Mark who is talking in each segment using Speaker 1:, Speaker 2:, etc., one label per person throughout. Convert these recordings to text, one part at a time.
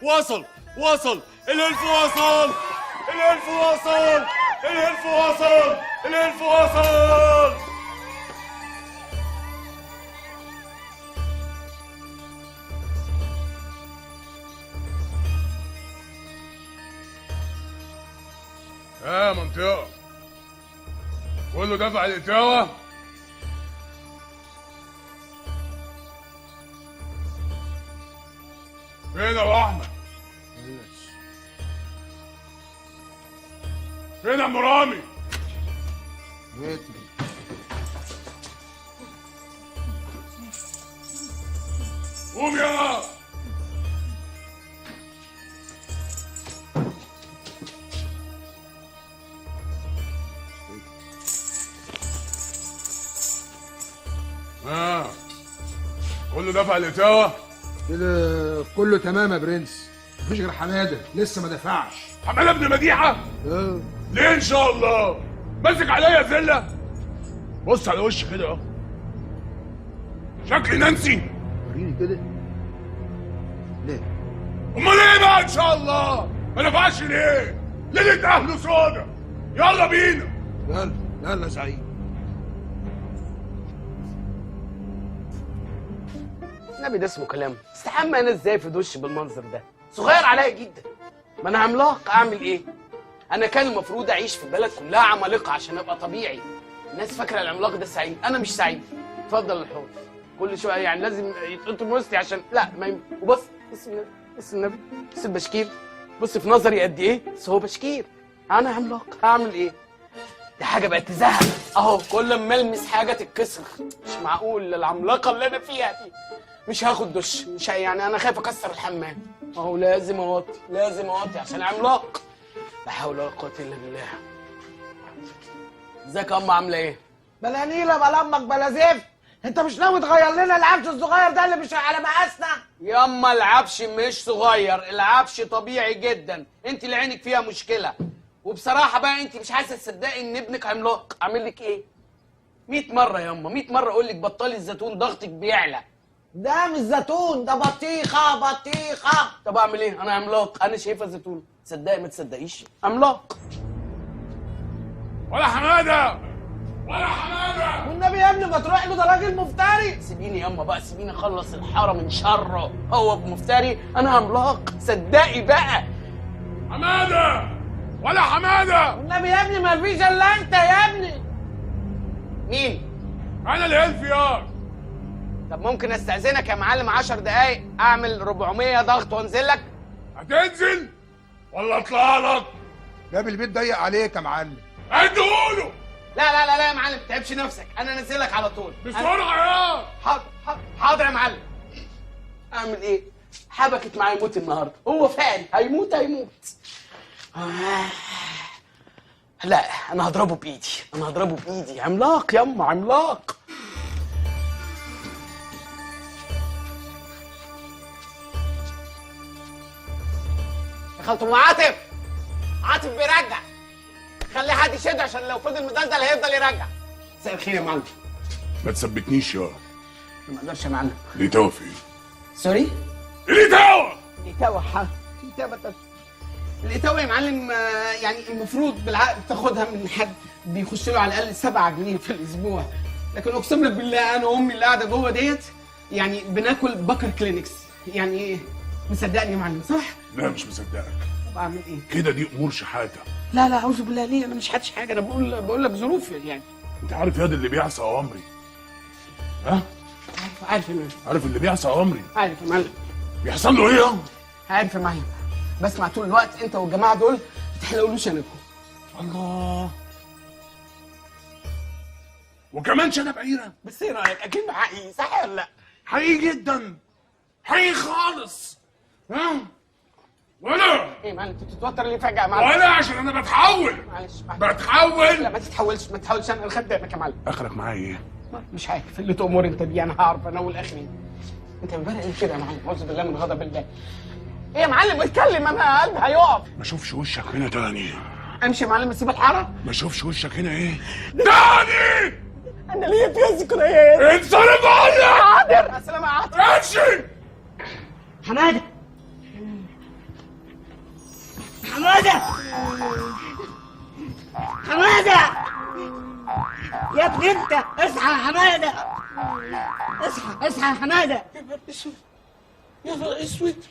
Speaker 1: وصل وصل الهلف وصل الهلف وصل الهلف وصل الهلف وصل.
Speaker 2: يا منطقة كله دفع الإتاوة؟ فين يا أبو أحمد؟ فين يا أم رامي؟ قوم يا كله دفع الإتاوة؟
Speaker 3: كده كله تمام يا برنس. مفيش غير حماده لسه ما دفعش.
Speaker 2: حماده ابن مديحه؟ ليه ان شاء الله؟ ماسك عليا زله؟ بص على وشي كده اهو. شكلي نانسي؟
Speaker 3: وريني كده. ليه؟
Speaker 2: امال ايه بقى ان شاء الله؟ ما دفعش ليه؟ ليله اهله سودا. يلا بينا.
Speaker 3: يلا يلا يا سعيد.
Speaker 4: النبي ده اسمه كلام. استحمى انا ازاي في دش بالمنظر ده؟ صغير عليا جدا. ما انا عملاق، اعمل ايه؟ انا كان المفروض اعيش في بلد كلها عمالقه عشان ابقى طبيعي. الناس فاكره العملاق ده سعيد، انا مش سعيد. اتفضل الحوض. كل شويه يعني لازم يتقطم وسطي عشان لا ما وبص بص النبي بص النبي بص البشكير. بص في نظري قد ايه؟ بس هو بشكير. انا عملاق، هعمل ايه؟ دي حاجه بقت تزهق اهو. كل ما المس حاجه تتكسر. مش معقول العملاقه اللي انا فيها دي. مش هاخد دش، مش يعني انا خايف اكسر الحمام اهو. لازم اوطي لازم اوطي عشان عملاق. لا حول ولا قوه الا بالله. ازيك يا ام عامله ايه؟
Speaker 5: بلا نيله بلا امك بلا زفت. انت مش ناوي تغير لنا العفش الصغير ده اللي مش على مقاسنا؟
Speaker 4: ياما العفش مش صغير، العفش طبيعي جدا. انت اللي عينك فيها مشكله. وبصراحه بقى انت مش عايزه تصدقي ان ابنك عملاق. اعمل لك ايه؟ 100 مره ياما 100 مره اقول لك بطلي الزيتون، ضغطك بيعلى.
Speaker 5: ده مش زيتون، ده بطيخه بطيخه.
Speaker 4: طب اعمل ايه؟ انا عملاق، انا شايفه زيتون. تصدقي ما تصدقيش؟ عملاق.
Speaker 2: ولا حماده ولا حماده.
Speaker 5: والنبي يا ابني ما تروح له، ده راجل مفتري.
Speaker 4: سيبيني ياما بقى، سيبيني اخلص الحاره من شره. هو مفتري، انا عملاق. صدقي بقى.
Speaker 2: حماده ولا حماده.
Speaker 5: والنبي يا ابني ما فيش الا انت يا ابني.
Speaker 4: مين؟
Speaker 2: انا الهلف يا.
Speaker 4: طب ممكن استاذنك يا معلم 10 دقايق اعمل 400 ضغط وانزل لك؟
Speaker 2: هتنزل ولا اطلع لك؟
Speaker 3: باب البيت ضيق عليك يا معلم.
Speaker 2: اديهوله.
Speaker 4: لا يا معلم، ما تتعبش نفسك، انا انزلك على طول.
Speaker 2: بسرعه يا.
Speaker 4: حاضر يا معلم. اعمل ايه؟ حبكت معايا يموت النهارده. هو فعلا هيموت. لا انا هضربه بايدي. عملاق ياما عملاق. دخلت ام عاطف بيرجع. خلي حد يشد عشان لو فضل مدلدل هيفضل يرجع. مساء الخير يا معلم.
Speaker 2: ما تثبتنيش يا.
Speaker 4: ما اقدرش يا معلم.
Speaker 2: الإتاوة فين؟
Speaker 4: سوري؟
Speaker 2: الإتاوة
Speaker 4: الإتاوة يا معلم. يعني المفروض بالعقد تاخدها من حد بيخش له على الأقل 7 جنيه في الأسبوع. لكن أقسم لك بالله أنا وأمي اللي قاعدة جوه ديت يعني بناكل بكر كلينكس. يعني مصدقني يا معلم صح؟
Speaker 2: لا مش مصدقك.
Speaker 4: طب أعمل إيه؟
Speaker 2: كده دي أمور شحاتة.
Speaker 4: لا أعوذ بالله. ليه؟ أنا مش حادش حاجة، أنا بقول لك ظروفي يعني.
Speaker 2: أنت عارف ياد اللي بيعصى أوامري؟ ها؟
Speaker 4: عارف يا معلم.
Speaker 2: عارف اللي بيعصى أوامري؟
Speaker 4: عارف يا معلم.
Speaker 2: بيحصل له إيه يا؟
Speaker 4: عارف يا معلم. بسمع طول الوقت أنت والجماعة دول ما تحلقولوش شنبكم.
Speaker 2: الله. وكمان شنب عيرة.
Speaker 4: بس إيه رأيك؟ أكيد حقيقي صح ولا لأ؟
Speaker 2: حقيقي جدا. حقيقي خالص. ها؟ ولا
Speaker 4: ايه معلم انت بتتوتر ليه فجأة يا معلم؟
Speaker 2: ولا عشان انا بتحول.
Speaker 4: معلش
Speaker 2: بتحول.
Speaker 4: لا ما تتحولش انا خدامك يا معلم.
Speaker 2: اخرك معايا ايه؟
Speaker 4: مش عارف اللي تأمر انت بيه، انا هعرف انا والاخرين. انت امبارح ايه كده يا معلم؟ اعوذ بالله من غضب الله. ايه يا معلم اتكلم، انا قلبي هيقف.
Speaker 2: ما اشوفش وشك هنا تاني.
Speaker 4: امشي يا معلم اسيب الحاره؟
Speaker 2: ما اشوفش وشك هنا ايه؟ تاني.
Speaker 4: انا ليا فيها ذكريات.
Speaker 2: انصرف عني.
Speaker 4: حاضر. السلام عليكم.
Speaker 2: امشي.
Speaker 5: حماده
Speaker 6: يا ابني انت اصحى يا حماده، اصحى اصحى يا حماده.
Speaker 4: يا نهار اسود،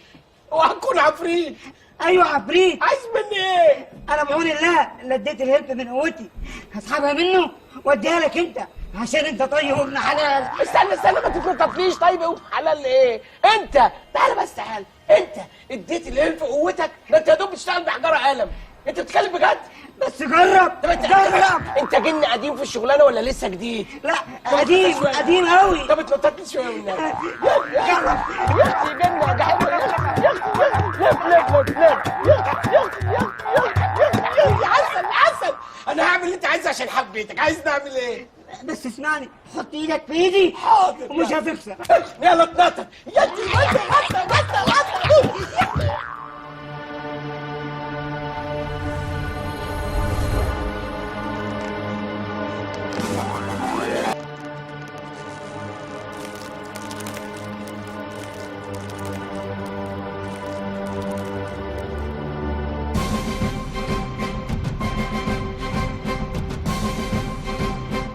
Speaker 4: اوعى تكون عفريت.
Speaker 6: ايوه عفريت.
Speaker 4: عايز مني ايه؟
Speaker 6: انا بعون الله اللي اديت الهلب من قوتي هسحبها منه واديها لك انت عشان انت طيب وابن حلال.
Speaker 4: استنى ما تتنططليش. طيب ابن حلال ايه؟ انت تعالى بس تعالى، انت اديت الهلب في قوتك؟ ده انت يا دوب بتشتغل بحجاره قلم. انت بتتكلم بجد؟
Speaker 6: بس جرب.
Speaker 4: طب انت
Speaker 6: جرب.
Speaker 4: انت جن قديم في الشغلانه ولا لسه جديد؟
Speaker 6: لا قديم قديم قوي.
Speaker 4: طب اتنططت شويه والنبي.
Speaker 6: جرب.
Speaker 4: يا اختي جنة ده حلو. يا اختي عسل. انا هعمل اللي انت عايزه عشان حبيتك. عايز نعمل ايه؟
Speaker 6: بس اسمعني، حط ايدك في ايدي.
Speaker 4: حاضر.
Speaker 6: ومش هتخسر.
Speaker 4: يلا اتنطط. يا اختي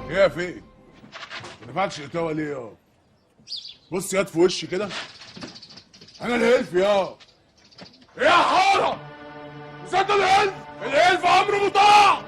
Speaker 2: ايه يا فين؟ ما دفعتش اتاوه ليه يا؟ بص ياد في وشي كده. انا الهلف يا ايه يا حاره؟ مصدق الهلف؟ الهلف امر مطاع.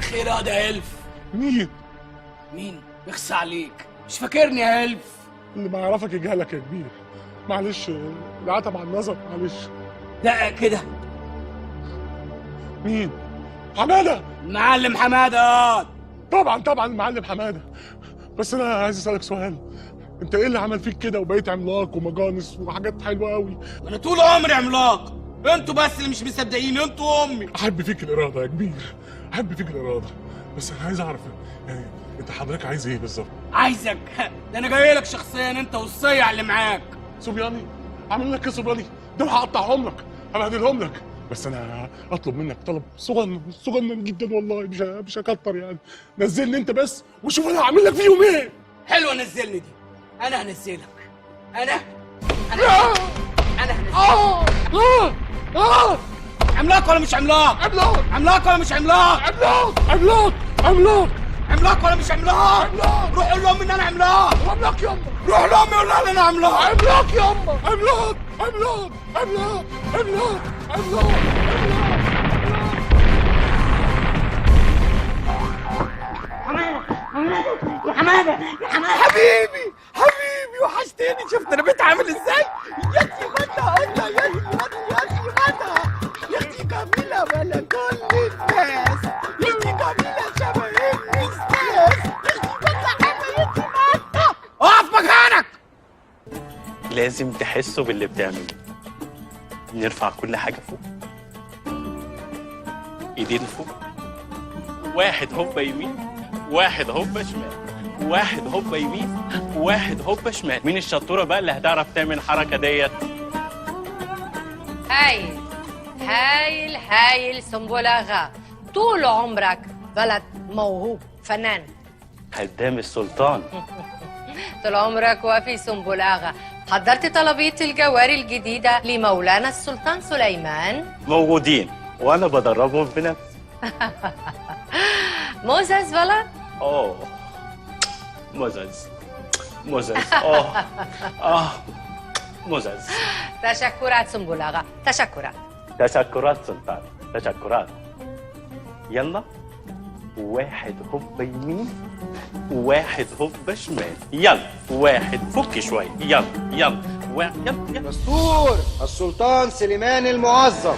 Speaker 2: خير يا ده هلف. مين؟ يخص عليك، مش فاكرني يا هلف؟ اللي ما يعرفك يجهلك يا كبير. معلش العتب على النظر، معلش.
Speaker 4: لا كده.
Speaker 2: مين؟ حماده.
Speaker 4: المعلم حماده.
Speaker 2: طبعا المعلم حماده. بس انا عايز اسالك سؤال، انت ايه اللي عمل فيك كده وبقيت عملاق ومجانس وحاجات حلوه قوي؟
Speaker 4: انا طول عمري عملاق، انتوا بس اللي مش مصدقين، انتوا امي.
Speaker 2: احب فيك الاراده يا كبير، احب فيك الاراده. بس انا عايز اعرف يعني انت حضرتك عايز ايه بالظبط؟
Speaker 4: عايزك ده انا جاي لك شخصيا انت والصيع اللي معاك.
Speaker 2: صبياني؟ اعمل لك ايه صبياني؟ دول هقطعهم لك، هبهدلهم لك. بس انا اطلب منك طلب صغنن جدا والله، مش هكتر يعني. نزلني انت بس وشوف انا هعمل لك فيهم ايه.
Speaker 4: حلوه نزلني دي. انا هنزلك. انا هنزلك. عملاق ولا مش عملاق؟ عملاق ولا مش عملاق؟ عملاق ولا مش عملاق؟ روح قول لهم ان انا عملاق.
Speaker 2: يما.
Speaker 4: روح لهم قول لهم ان انا عملاق.
Speaker 2: عملاق يما. عملاق.
Speaker 6: يا حماده
Speaker 4: حبيبي وحشتني. شفت انا بقيت عامل ازاي؟ يا اختي غدا يا اختي جميله ولا كل الناس. يا اختي جميله شبه الاستاذ. يا اختي غدا اقف مكانك.
Speaker 7: لازم تحسوا باللي بتعمله. نرفع كل حاجة فوق، ايدين فوق، واحد هوبا يمين، واحد هوبا شمال، واحد هوبا يمين، واحد هوبا شمال. مين الشطورة بقى اللي هتعرف تعمل الحركة ديت؟
Speaker 8: هايل سنبلاغة. طول عمرك ولد موهوب فنان.
Speaker 7: خدام السلطان.
Speaker 8: طول عمرك وفي سنبلاغة. حضرت طلبية الجواري الجديدة لمولانا السلطان سليمان؟
Speaker 7: موجودين وانا بدربهم بنفسي.
Speaker 8: موزز ولد؟
Speaker 7: اوه موزز موزز موزز.
Speaker 8: تشكرات سنبلاغة، تشكرات.
Speaker 7: تشكرات سلطان، تشكرات. يلا واحد هوبا يمين، واحد هوبا شمال. يلا واحد، فك شويه. يلا يلا يلا.
Speaker 9: دستور السلطان سليمان المعظم.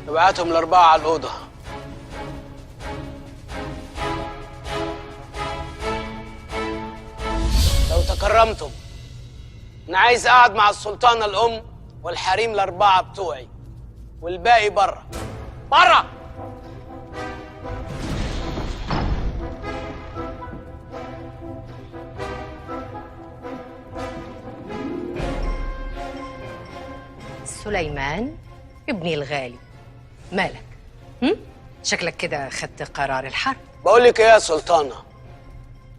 Speaker 4: ابعتهم الأربعة على الأوضة. لو تكرمتم، أنا عايز أقعد مع السلطانة الأم والحريم الأربعة بتوعي، والباقي بره. بره!
Speaker 8: سليمان ابني الغالي، مالك؟ شكلك كده خدت قرار الحرب.
Speaker 4: بقول لك إيه يا سلطانة؟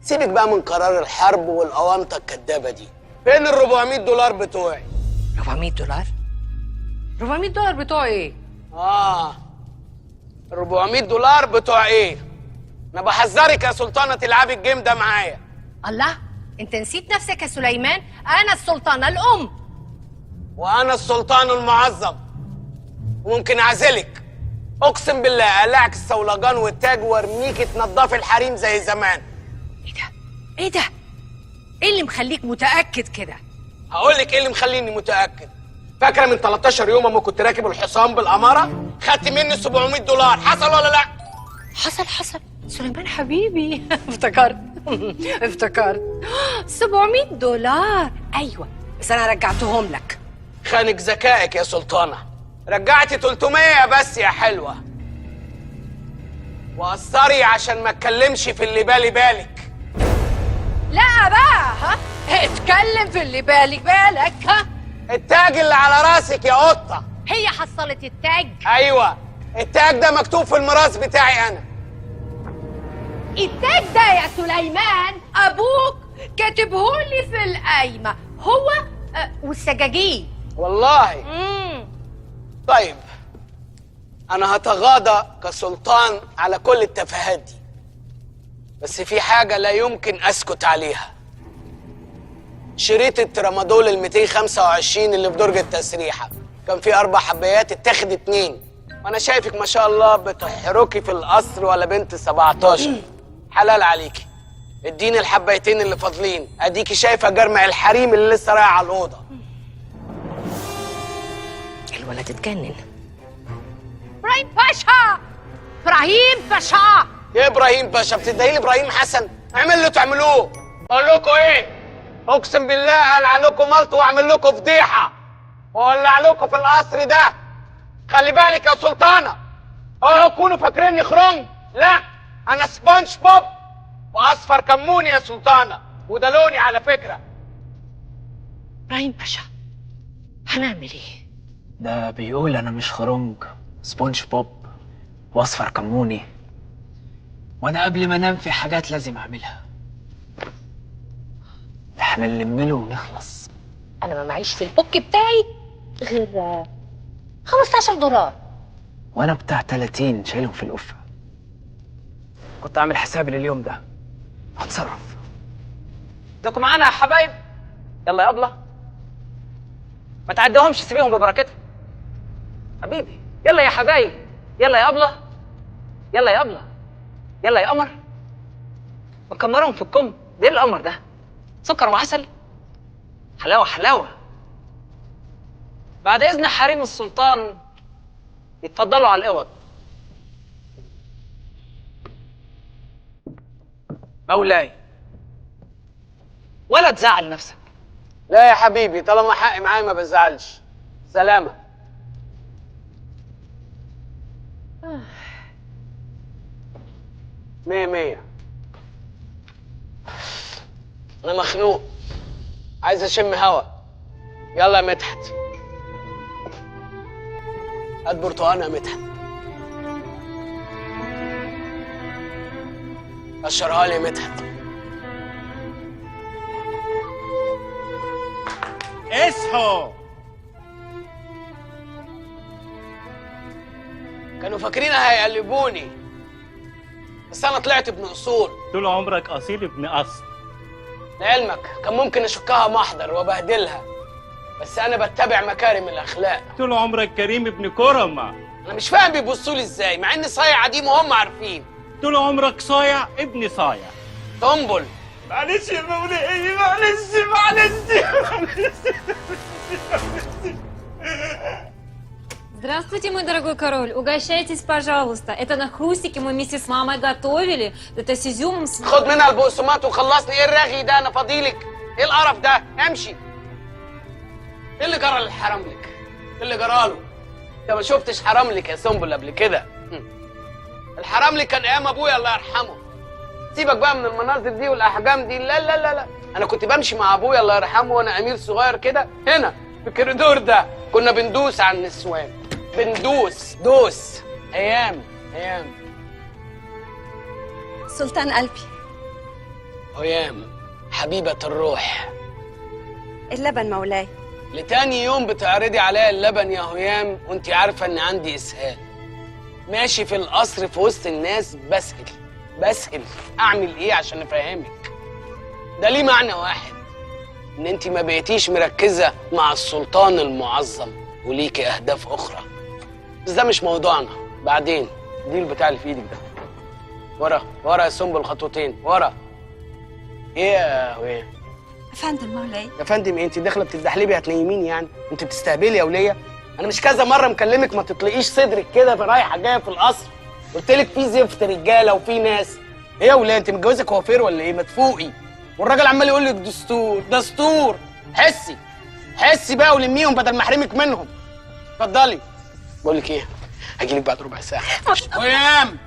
Speaker 4: سيبك بقى من قرار الحرب والأوامطة الكدابة دي. فين ال 400 دولار بتوعي؟
Speaker 8: 400 دولار؟ 400 دولار بتوع ايه؟
Speaker 4: ال 400 دولار بتوع ايه؟ انا بحذرك يا سلطانة تلعبي الجيم ده معايا.
Speaker 8: الله، انت نسيت نفسك يا سليمان؟ انا السلطانة الام.
Speaker 4: وانا السلطان المعظم، وممكن اعزلك. اقسم بالله اقلعك الصولجان والتاج وارميكي تنضفي الحريم زي زمان.
Speaker 8: ايه ده؟ ايه ده؟ ايه اللي مخليك متأكد كده؟
Speaker 4: هقول لك ايه اللي مخليني متأكد. فاكرة من 13 يوم اما كنت راكب الحصان بالأمارة؟ خدت مني 700 دولار، حصل ولا لا؟
Speaker 8: حصل سليمان حبيبي. افتكرت 700 دولار. ايوه، بس انا رجعتهم لك.
Speaker 4: خانك ذكائك يا سلطانة. رجعتي 300 بس يا حلوة. وقصري عشان ما اتكلمش في اللي بالي بالك.
Speaker 8: لا بقى، اتكلم في اللي بالك ها.
Speaker 4: التاج اللي على راسك يا قطة.
Speaker 8: هي حصلت التاج؟
Speaker 4: ايوه، التاج ده مكتوب في الميراث بتاعي انا.
Speaker 8: التاج ده يا سليمان ابوك كاتبهولي في القايمة، هو والسجاجين.
Speaker 4: والله؟ طيب، انا هتغاضى كسلطان على كل التفاهات دي، بس في حاجة لا يمكن اسكت عليها. شريط الترامادول ال 225 اللي في درج التسريحة كان فيه 4 حبايات، اتاخد 2. وانا شايفك ما شاء الله بتحركي في القصر ولا بنت 17. حلال عليكي، اديني الحبايتين اللي فاضلين. اديكي شايفه جرمع الحريم اللي لسه رايح على الاوضه.
Speaker 8: الولد اتجنن. ابراهيم باشا.
Speaker 4: يا ابراهيم باشا بتدعي لي ابراهيم حسن؟ اعمل اللي تعملوه. اقول لكم ايه؟ اقسم بالله العن لكم ملط واعمل لكم فضيحه واولع لكم في القصر ده. خلي بالك يا سلطانه، اوعوا تكونوا فاكريني خرنج. لا، انا سبونج بوب واصفر كموني يا سلطانه، وده لوني على فكره.
Speaker 8: ابراهيم باشا، هنعمل ايه؟
Speaker 10: ده بيقول انا مش خرنج، سبونج بوب واصفر كموني، وانا قبل ما انام في حاجات لازم اعملها. احنا نلمله ونخلص.
Speaker 8: انا ما معيش في البوك بتاعي غير 15 دولار،
Speaker 10: وانا بتاع 30 شايلهم في القفه. كنت عامل حسابي لليوم ده، هتصرف.
Speaker 11: ادوكم معانا يا حبايب. يلا يا ابله، ما تعديهمش، سيبيهم ببركتهم. حبيبي يلا يا حبايب، يلا يا ابله، يلا يا ابله، يلا يا قمر. مكمرهم في الكم. ده ايه القمر ده؟ سكر وعسل، حلاوه حلاوه. بعد اذن حريم السلطان يتفضلوا على الاوض. مولاي، ولا تزعل نفسك.
Speaker 4: لا يا حبيبي، طالما حقي معايا ما بزعلش. سلامة. مية مية. أنا مخنوق، عايز أشم هوا. يلا يا مدحت، هات برتقانة يا مدحت. قشرها لي يا مدحت.
Speaker 7: اصحوا.
Speaker 4: كانوا فاكرين هيقلبوني، بس انا طلعت ابن اصول.
Speaker 7: طول عمرك اصيل ابن اصل.
Speaker 4: لعلمك كان ممكن اشكها محضر وبهدلها، بس انا بتبع مكارم الاخلاق.
Speaker 7: طول عمرك كريم ابن كرمة.
Speaker 4: انا مش فاهم بيبصوا لي ازاي مع اني صايع عديم وهم عارفين.
Speaker 7: طول عمرك صايع ابن صايع.
Speaker 4: طنبل.
Speaker 1: معلش يا مولاي، معلش.
Speaker 12: Здравствуйте, мой дорогой король. Угощайтесь, пожалуйста. Это на хрустики мы вместе с мамой готовили. Это с изюмом.
Speaker 4: خد منها البقسماط وخلصني. ايه الرغي ده؟ انا فاضيلك. ايه القرف ده؟ امشي. ايه اللي جرى للحرملك؟ ايه اللي جراله؟ انت ما شفتش حرملك يا سنبل قبل كده. الحرملك كان ايام ابويا الله يرحمه. سيبك بقى من المناظر دي والاحجام دي. لا لا لا لا، انا كنت بمشي مع ابويا الله يرحمه وانا امير صغير كده هنا في الكوريدور ده، كنا بندوس على النسوان. دوس. ايام.
Speaker 12: سلطان قلبي.
Speaker 4: هيام حبيبة الروح.
Speaker 12: اللبن مولاي.
Speaker 4: لتاني يوم بتعرضي عليا اللبن يا هيام وانتي عارفة ان عندي اسهال. ماشي في القصر في وسط الناس بسهل اعمل ايه عشان افهمك؟ ده ليه معنى واحد، ان انتي ما بقيتيش مركزة مع السلطان المعظم وليكي اهداف اخرى. بس ده مش موضوعنا، بعدين. دي البتاع اللي في ايدك ده. ورا يا سنبل، خطوتين ورا. ايه يا هيام؟
Speaker 12: افندم مولاي.
Speaker 4: يا فندم ايه؟ انت داخله بتتدحلبي هتنيميني يعني؟ انت بتستهبلي يا وليه؟ انا مش كذا مره مكلمك ما تطلقيش صدرك كده في رايحه جايه في القصر. قلت لك في زفت رجاله وفي ناس. ايه يا وليه انت متجوزه كوافير ولا ايه؟ ما تفوقي. والراجل عمال يقول لك دستور. حسي بقى ولميهم بدل ما احرمك منهم. اتفضلي. بقول لك ايه؟ هاجي لك بعد ربع ساعه. هيام.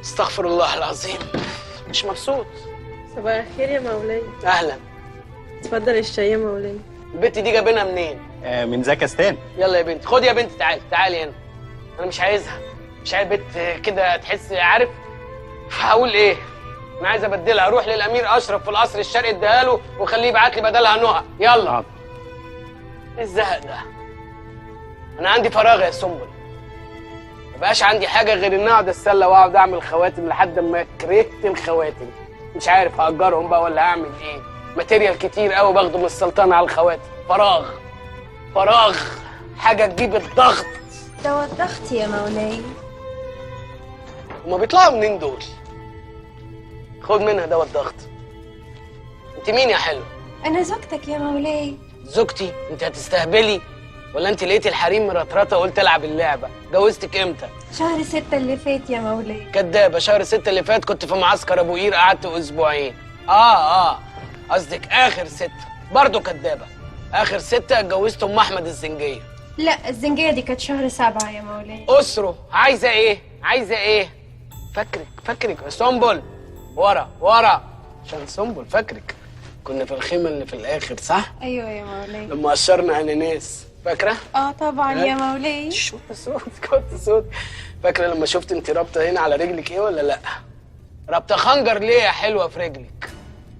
Speaker 4: استغفر الله العظيم. مش مبسوط.
Speaker 13: صباح الخير يا مولاي.
Speaker 4: اهلا.
Speaker 13: اتفضل الشاي يا مولاي.
Speaker 4: البت دي جايبينها منين؟
Speaker 7: من زكستان.
Speaker 4: يلا يا بنت، خدي يا بنت، تعالي هنا. انا مش عايزها. مش عايز بنت كده تحس عارف. هقول ايه؟ انا عايز ابدلها. اروح للامير اشرف في القصر الشرقي اديها له وخليه يبعت لي بدلها نهى. يلا. ايه الزهق ده؟ انا عندي فراغ يا سنبل. مبقاش عندي حاجه غير اني اقعد اتسلى واقعد اعمل خواتم لحد ما كرهت الخواتم. مش عارف هاجرهم بقى ولا هعمل ايه. ماتيريال كتير قوي باخده من السلطان على الخواتم. فراغ. حاجه تجيب الضغط.
Speaker 12: دواء الضغط يا مولاي.
Speaker 4: هما بيطلعوا منين دول؟ خد منها دواء الضغط. انت مين يا حلو؟
Speaker 12: انا زوجتك يا مولاي.
Speaker 4: زوجتي؟ انت هتستهبلي ولا انت لقيتي الحريم مرطرطه وقلت العب اللعبه؟ جوزتك امتى؟
Speaker 12: شهر 6 اللي فات يا مولاي.
Speaker 4: كدابه. شهر 6 اللي فات كنت في معسكر ابو قير قعدت اسبوعين. قصدك اخر 6. برضه كدابه. اخر 6 اتجوزت ام احمد الزنجيه.
Speaker 12: لا، الزنجية دي كانت شهر 7 يا مولاي.
Speaker 4: اسره. عايزه ايه؟ فاكرك يا سنبل. ورا عشان سنبل فاكرك. كنا في الخيمه اللي في الاخر صح؟
Speaker 12: ايوه يا مولاي.
Speaker 4: لما قشرنا اناناس فاكره؟
Speaker 12: طبعا يا مولاي.
Speaker 4: كنت صوت. فاكره لما شفت انت رابطه هنا على رجلك ايه ولا لا؟ رابطه خنجر ليه يا حلوه في رجلك؟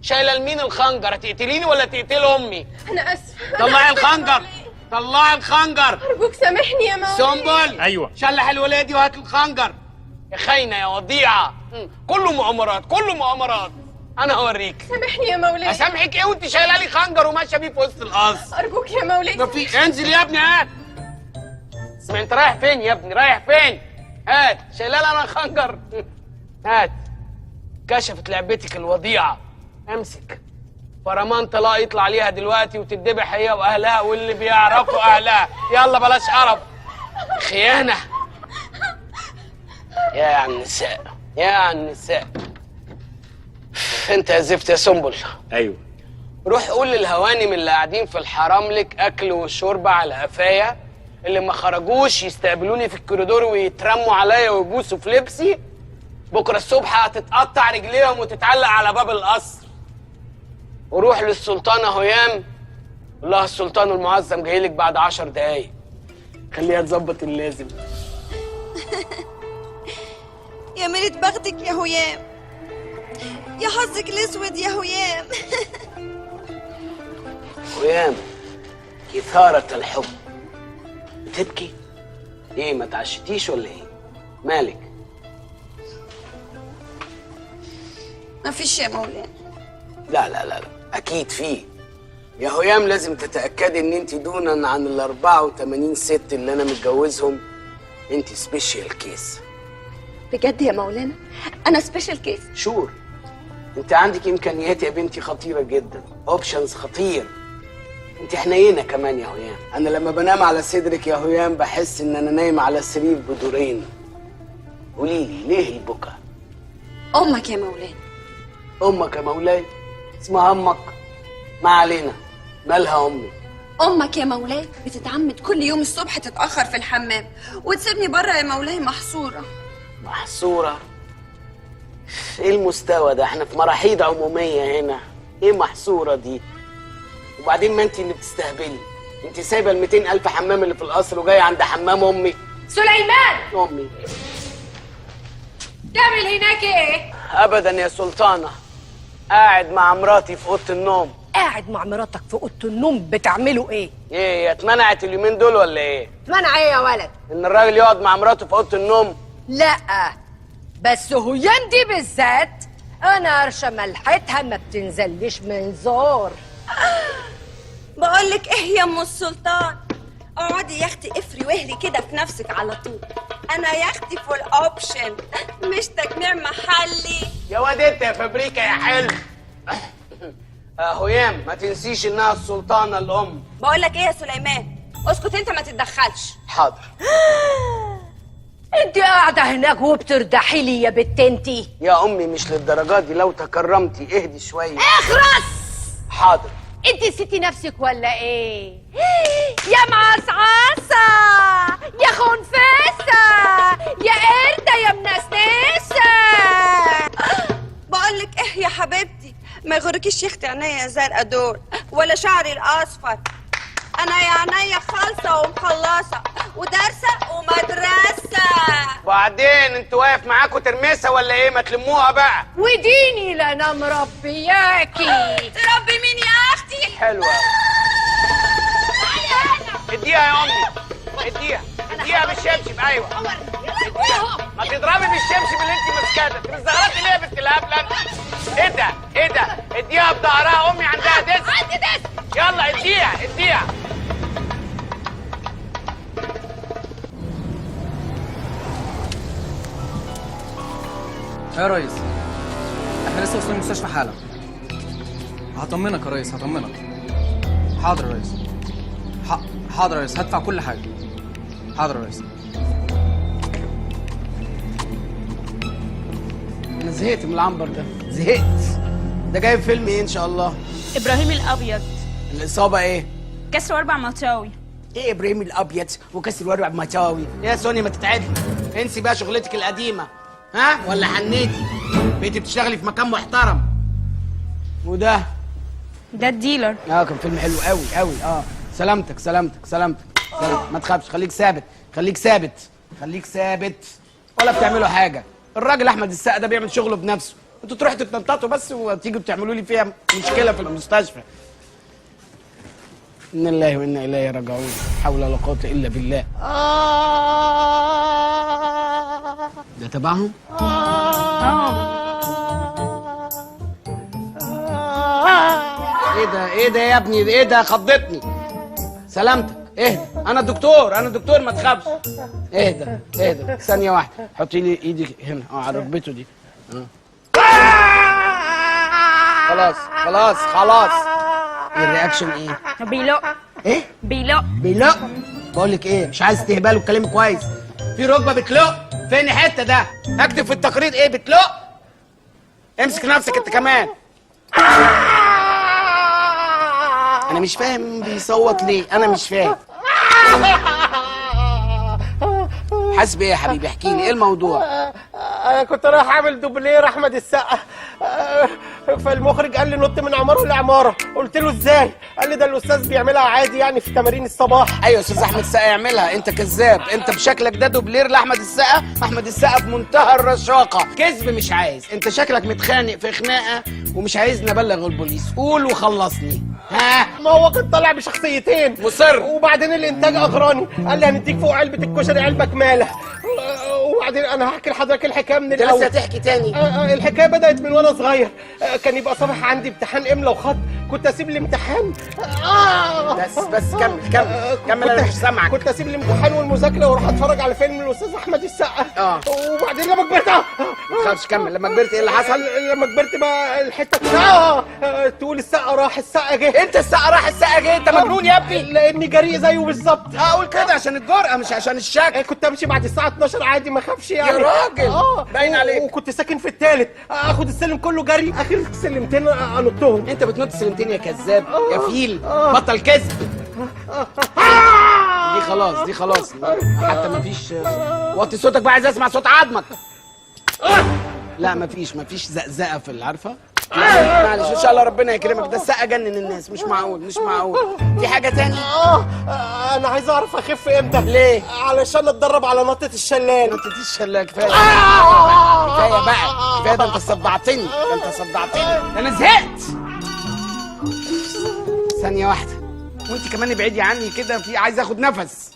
Speaker 4: شايله لمين الخنجر؟ هتقتليني ولا تقتل امي؟
Speaker 8: انا اسفه.
Speaker 4: طلعي الخنجر.
Speaker 8: ارجوك سامحني يا مولاي.
Speaker 4: سنبل.
Speaker 7: ايوه.
Speaker 4: شلح الولايه دي وهات الخنجر. يا خاينه يا وضيعه. كله مؤامرات. انا هوريك.
Speaker 8: سامحني يا مولاي.
Speaker 4: اسامحك ايه وانت شايله لي خنجر وماشيه بيه في وسط القصر؟
Speaker 8: ارجوك يا مولاي.
Speaker 4: ما في. انزل يا ابني هات. اسمع انت رايح فين يا ابني؟ هات. شايله لي انا خنجر. هات. كشفت لعبتك الوضيعه. امسك. فرمان طلاق يطلع عليها دلوقتي وتتذبح هي واهلها واللي بيعرفوا اهلها. يلا بلاش قرف. خيانه. يا عن النساء. انت يا زفت يا سنبل.
Speaker 7: ايوه.
Speaker 4: روح قول للهوانم اللي قاعدين في الحرملك اكل وشرب على قفايا، اللي ما خرجوش يستقبلوني في الكوريدور ويترموا عليا ويبوسوا في لبسي. بكره الصبح هتتقطع رجليهم وتتعلق على باب القصر. وروح للسلطانه هيام قول لها السلطان المعظم جاي لك بعد 10 دقايق. خليها تظبط اللازم.
Speaker 12: يا ميلة بختك يا هيام. يا حظك الاسود يا هيام.
Speaker 4: هيام إثارة الحب. بتبكي؟ ايه ما تعشتيش ولا ايه؟ مالك؟
Speaker 8: مفيش يا مولانا.
Speaker 4: لا لا لا لا، اكيد فيه. يا هيام لازم تتاكدي ان انت دونا عن ال 84 ست اللي انا متجوزهم، انت سبيشال كيس.
Speaker 8: بجد يا مولانا انا سبيشال كيس؟
Speaker 4: شور. انت عندك امكانيات يا بنتي خطيره جدا، اوبشنز خطير. انت حنينه كمان يا هيام. انا لما بنام على صدرك يا هيام بحس ان انا نايم على سرير بدورين. قوليلي ليه البكا؟
Speaker 8: امك يا مولانا.
Speaker 4: امك يا مولاي؟ اسمها امك؟ ما علينا، مالها امي؟
Speaker 8: امك يا مولاي بتتعمد كل يوم الصبح تتاخر في الحمام وتسيبني بره يا مولاي محصوره.
Speaker 4: محصوره؟ ايه المستوى ده؟ احنا في مراحيض عموميه هنا، ايه محصوره دي؟ وبعدين ما انت اللي بتستهبلي، انت سايبه ال 200,000 حمام اللي في القصر وجايه عند حمام امي.
Speaker 8: سليمان
Speaker 4: امي
Speaker 8: تعمل هناك ايه؟
Speaker 4: ابدا يا سلطانه، قاعد مع مراتي في اوضه النوم.
Speaker 14: قاعد مع مراتك في اوضه النوم بتعملوا ايه؟
Speaker 4: ايه اتمنعت اليومين دول ولا ايه؟
Speaker 14: منع ايه يا ولد؟
Speaker 4: ان الراجل يقعد مع مراته في اوضه النوم؟
Speaker 14: لا بس هيام دي بالذات انا قرشه ملحتها ما بتنزلش من زور.
Speaker 8: بقول لك ايه يا ام السلطان، اقعدي يا اختي افري واهري كده في نفسك على طول. انا يا اختي فول اوبشن مش تجميع محلي.
Speaker 4: يا واد انت يا فابريكا يا حلو. هيام ما تنسيش انها السلطانه الام.
Speaker 8: بقول لك ايه يا سليمان، اسكت انت ما تتدخلش.
Speaker 4: حاضر.
Speaker 14: انت قاعده هناك وبتردحي لي يا بت انتي.
Speaker 4: يا امي مش للدرجات دي، لو تكرمتي اهدي شويه.
Speaker 14: اخرس.
Speaker 4: حاضر.
Speaker 14: انت نسيتي نفسك ولا ايه؟ يا معصعصة يا خنفسة يا قردة يا منسنسة.
Speaker 8: بقول لك ايه يا حبيبتي، ما يغركيش يا اختي عينيا زرقاء دول ولا شعري الاصفر. انا يا عينيا خالصه ومخلصه ودارسه ومدرسه.
Speaker 4: وبعدين انت واقف معاكوا ترمسه ولا ايه؟ ما تلموها بقى.
Speaker 14: وديني لا انا مربياكي.
Speaker 8: تربي مين يا اختي؟
Speaker 4: حلوه. اديها يا امي، اديها بالشبشب. ايوه اديها. ما تضربي بالشبشب اللي انت ماسكاه ده. انت مزغرطي ليه يا بنت الهبله انت؟ ايه ده؟ اديها بظهرها. امي عندها ديسك.
Speaker 8: عندي ديسك.
Speaker 4: يلا اديها.
Speaker 15: يا ريس احنا لسه واصلين المستشفى حالا. هطمنك يا ريس هطمنك. حاضر يا ريس. حاضر يا ريس هدفع كل حاجه. حاضر يا ريس.
Speaker 4: انا زهقت من العنبر ده، زهقت. ده جايب فيلم ايه ان شاء الله؟
Speaker 16: ابراهيم الابيض.
Speaker 4: الاصابه ايه؟
Speaker 16: كسر واربع مطاوي.
Speaker 4: ايه ابراهيم الابيض وكسر واربع مطاوي؟ يا سونيا ما تتعدي، انسي بقى شغلتك القديمه. ها ولا حنيتي؟ بقيتي بتشتغلي في مكان محترم. وده
Speaker 16: ده الديلر.
Speaker 4: كان فيلم حلو قوي. سلامتك. ما تخافش، خليك ثابت. ولا بتعملوا حاجه. الراجل احمد السقا ده بيعمل شغله بنفسه، انتوا تروحوا تتنططوا بس وتيجوا تعملوا لي فيها مشكله في المستشفى. إنا لله وإنا إليه راجعون. لا حول ولا قوة إلا بالله. ده تبعهم؟ ايه ده يا ابني؟ ايه ده؟ خضتني. سلامتك. اهدى. انا دكتور ما تخافش. اهدى ثانية واحدة. حطي لي ايدي هنا على ركبته دي. خلاص. الرياكشن ايه؟
Speaker 16: بيلق.
Speaker 4: ايه؟ بيلق. بقول لك ايه، مش عايز تهبال وتكلمي كويس. في ركبه بتلق. فين حته ده؟ اكتب في التقرير ايه بتلق. امسك نفسك انت كمان. انا مش فاهم بيصوت ليه، انا مش فاهم. حاسس بايه يا حبيبي؟ احكي لي ايه الموضوع.
Speaker 1: انا كنت رايح اعمل دوبلير احمد السقا،
Speaker 17: فالمخرج قال لي نط من عماره لعماره. قلت له ازاي؟ قال لي ده الاستاذ بيعملها عادي يعني في تمارين الصباح.
Speaker 4: ايوه استاذ احمد السقا يعملها، انت كذاب، انت بشكلك ده دوبلير لاحمد السقا. احمد السقا بمنتهى الرشاقه، كذب مش عايز. انت شكلك متخانق في خناقه ومش عايزني ابلغ البوليس. قول وخلصني. ها؟
Speaker 17: ما هو كان طالع بشخصيتين
Speaker 4: مصر.
Speaker 17: وبعدين الانتاج اغراني، قال لي هنديك فوق علبه الكشري علبه كماله. وبعدين انا هحكي لحضرتك الحكايه من الاول.
Speaker 4: انت لسه هتحكي تاني؟
Speaker 17: الحكايه بدات من وانا صغير. كان يبقى صباح عندي امتحان املا وخط، كنت اسيب الامتحان.
Speaker 4: بس كمل انا مش سامعك.
Speaker 17: كنت اسيب الامتحان والمذاكره واروح اتفرج على فيلم الاستاذ احمد السقا. وبعدين لما كبرت
Speaker 4: ما تخافش كمل. لما كبرت ايه اللي حصل؟
Speaker 17: لما كبرت بقى الحته تقول السقا راح السقا جه.
Speaker 4: انت السقا راح السقا جه؟ انت مجنون يا ابني.
Speaker 17: لاني جريء زيه بالظبط.
Speaker 4: اقول كده عشان الجرأه مش عشان الشك.
Speaker 17: كنت امشي بعد الساعه 12 عادي ما اخافش يعني.
Speaker 4: يا راجل باين عليك.
Speaker 17: وكنت ساكن في الثالث، اخد السلم كله جري، اخر سلمتين انطهم.
Speaker 4: انت بتنط سلمتين يا كذاب يا فيل. بطل كذب. دي خلاص حتى مفيش. وطي صوتك بقى، عايز اسمع صوت عظمك. لا مفيش زقزقه في العارفه. معلش ان شاء الله ربنا يكرمك. ده السقا جنن الناس، مش معقول. في حاجه تاني؟
Speaker 17: انا عايز اعرف اخف امتى.
Speaker 4: ليه؟
Speaker 17: علشان اتدرب على نطه الشلال.
Speaker 4: نطه الشلال كفايه. كفايه بقى كفايه. ده انت صدعتني. انا زهقت. ثانيه واحده وانت كمان ابعدي عني كده، في عايز اخد نفس.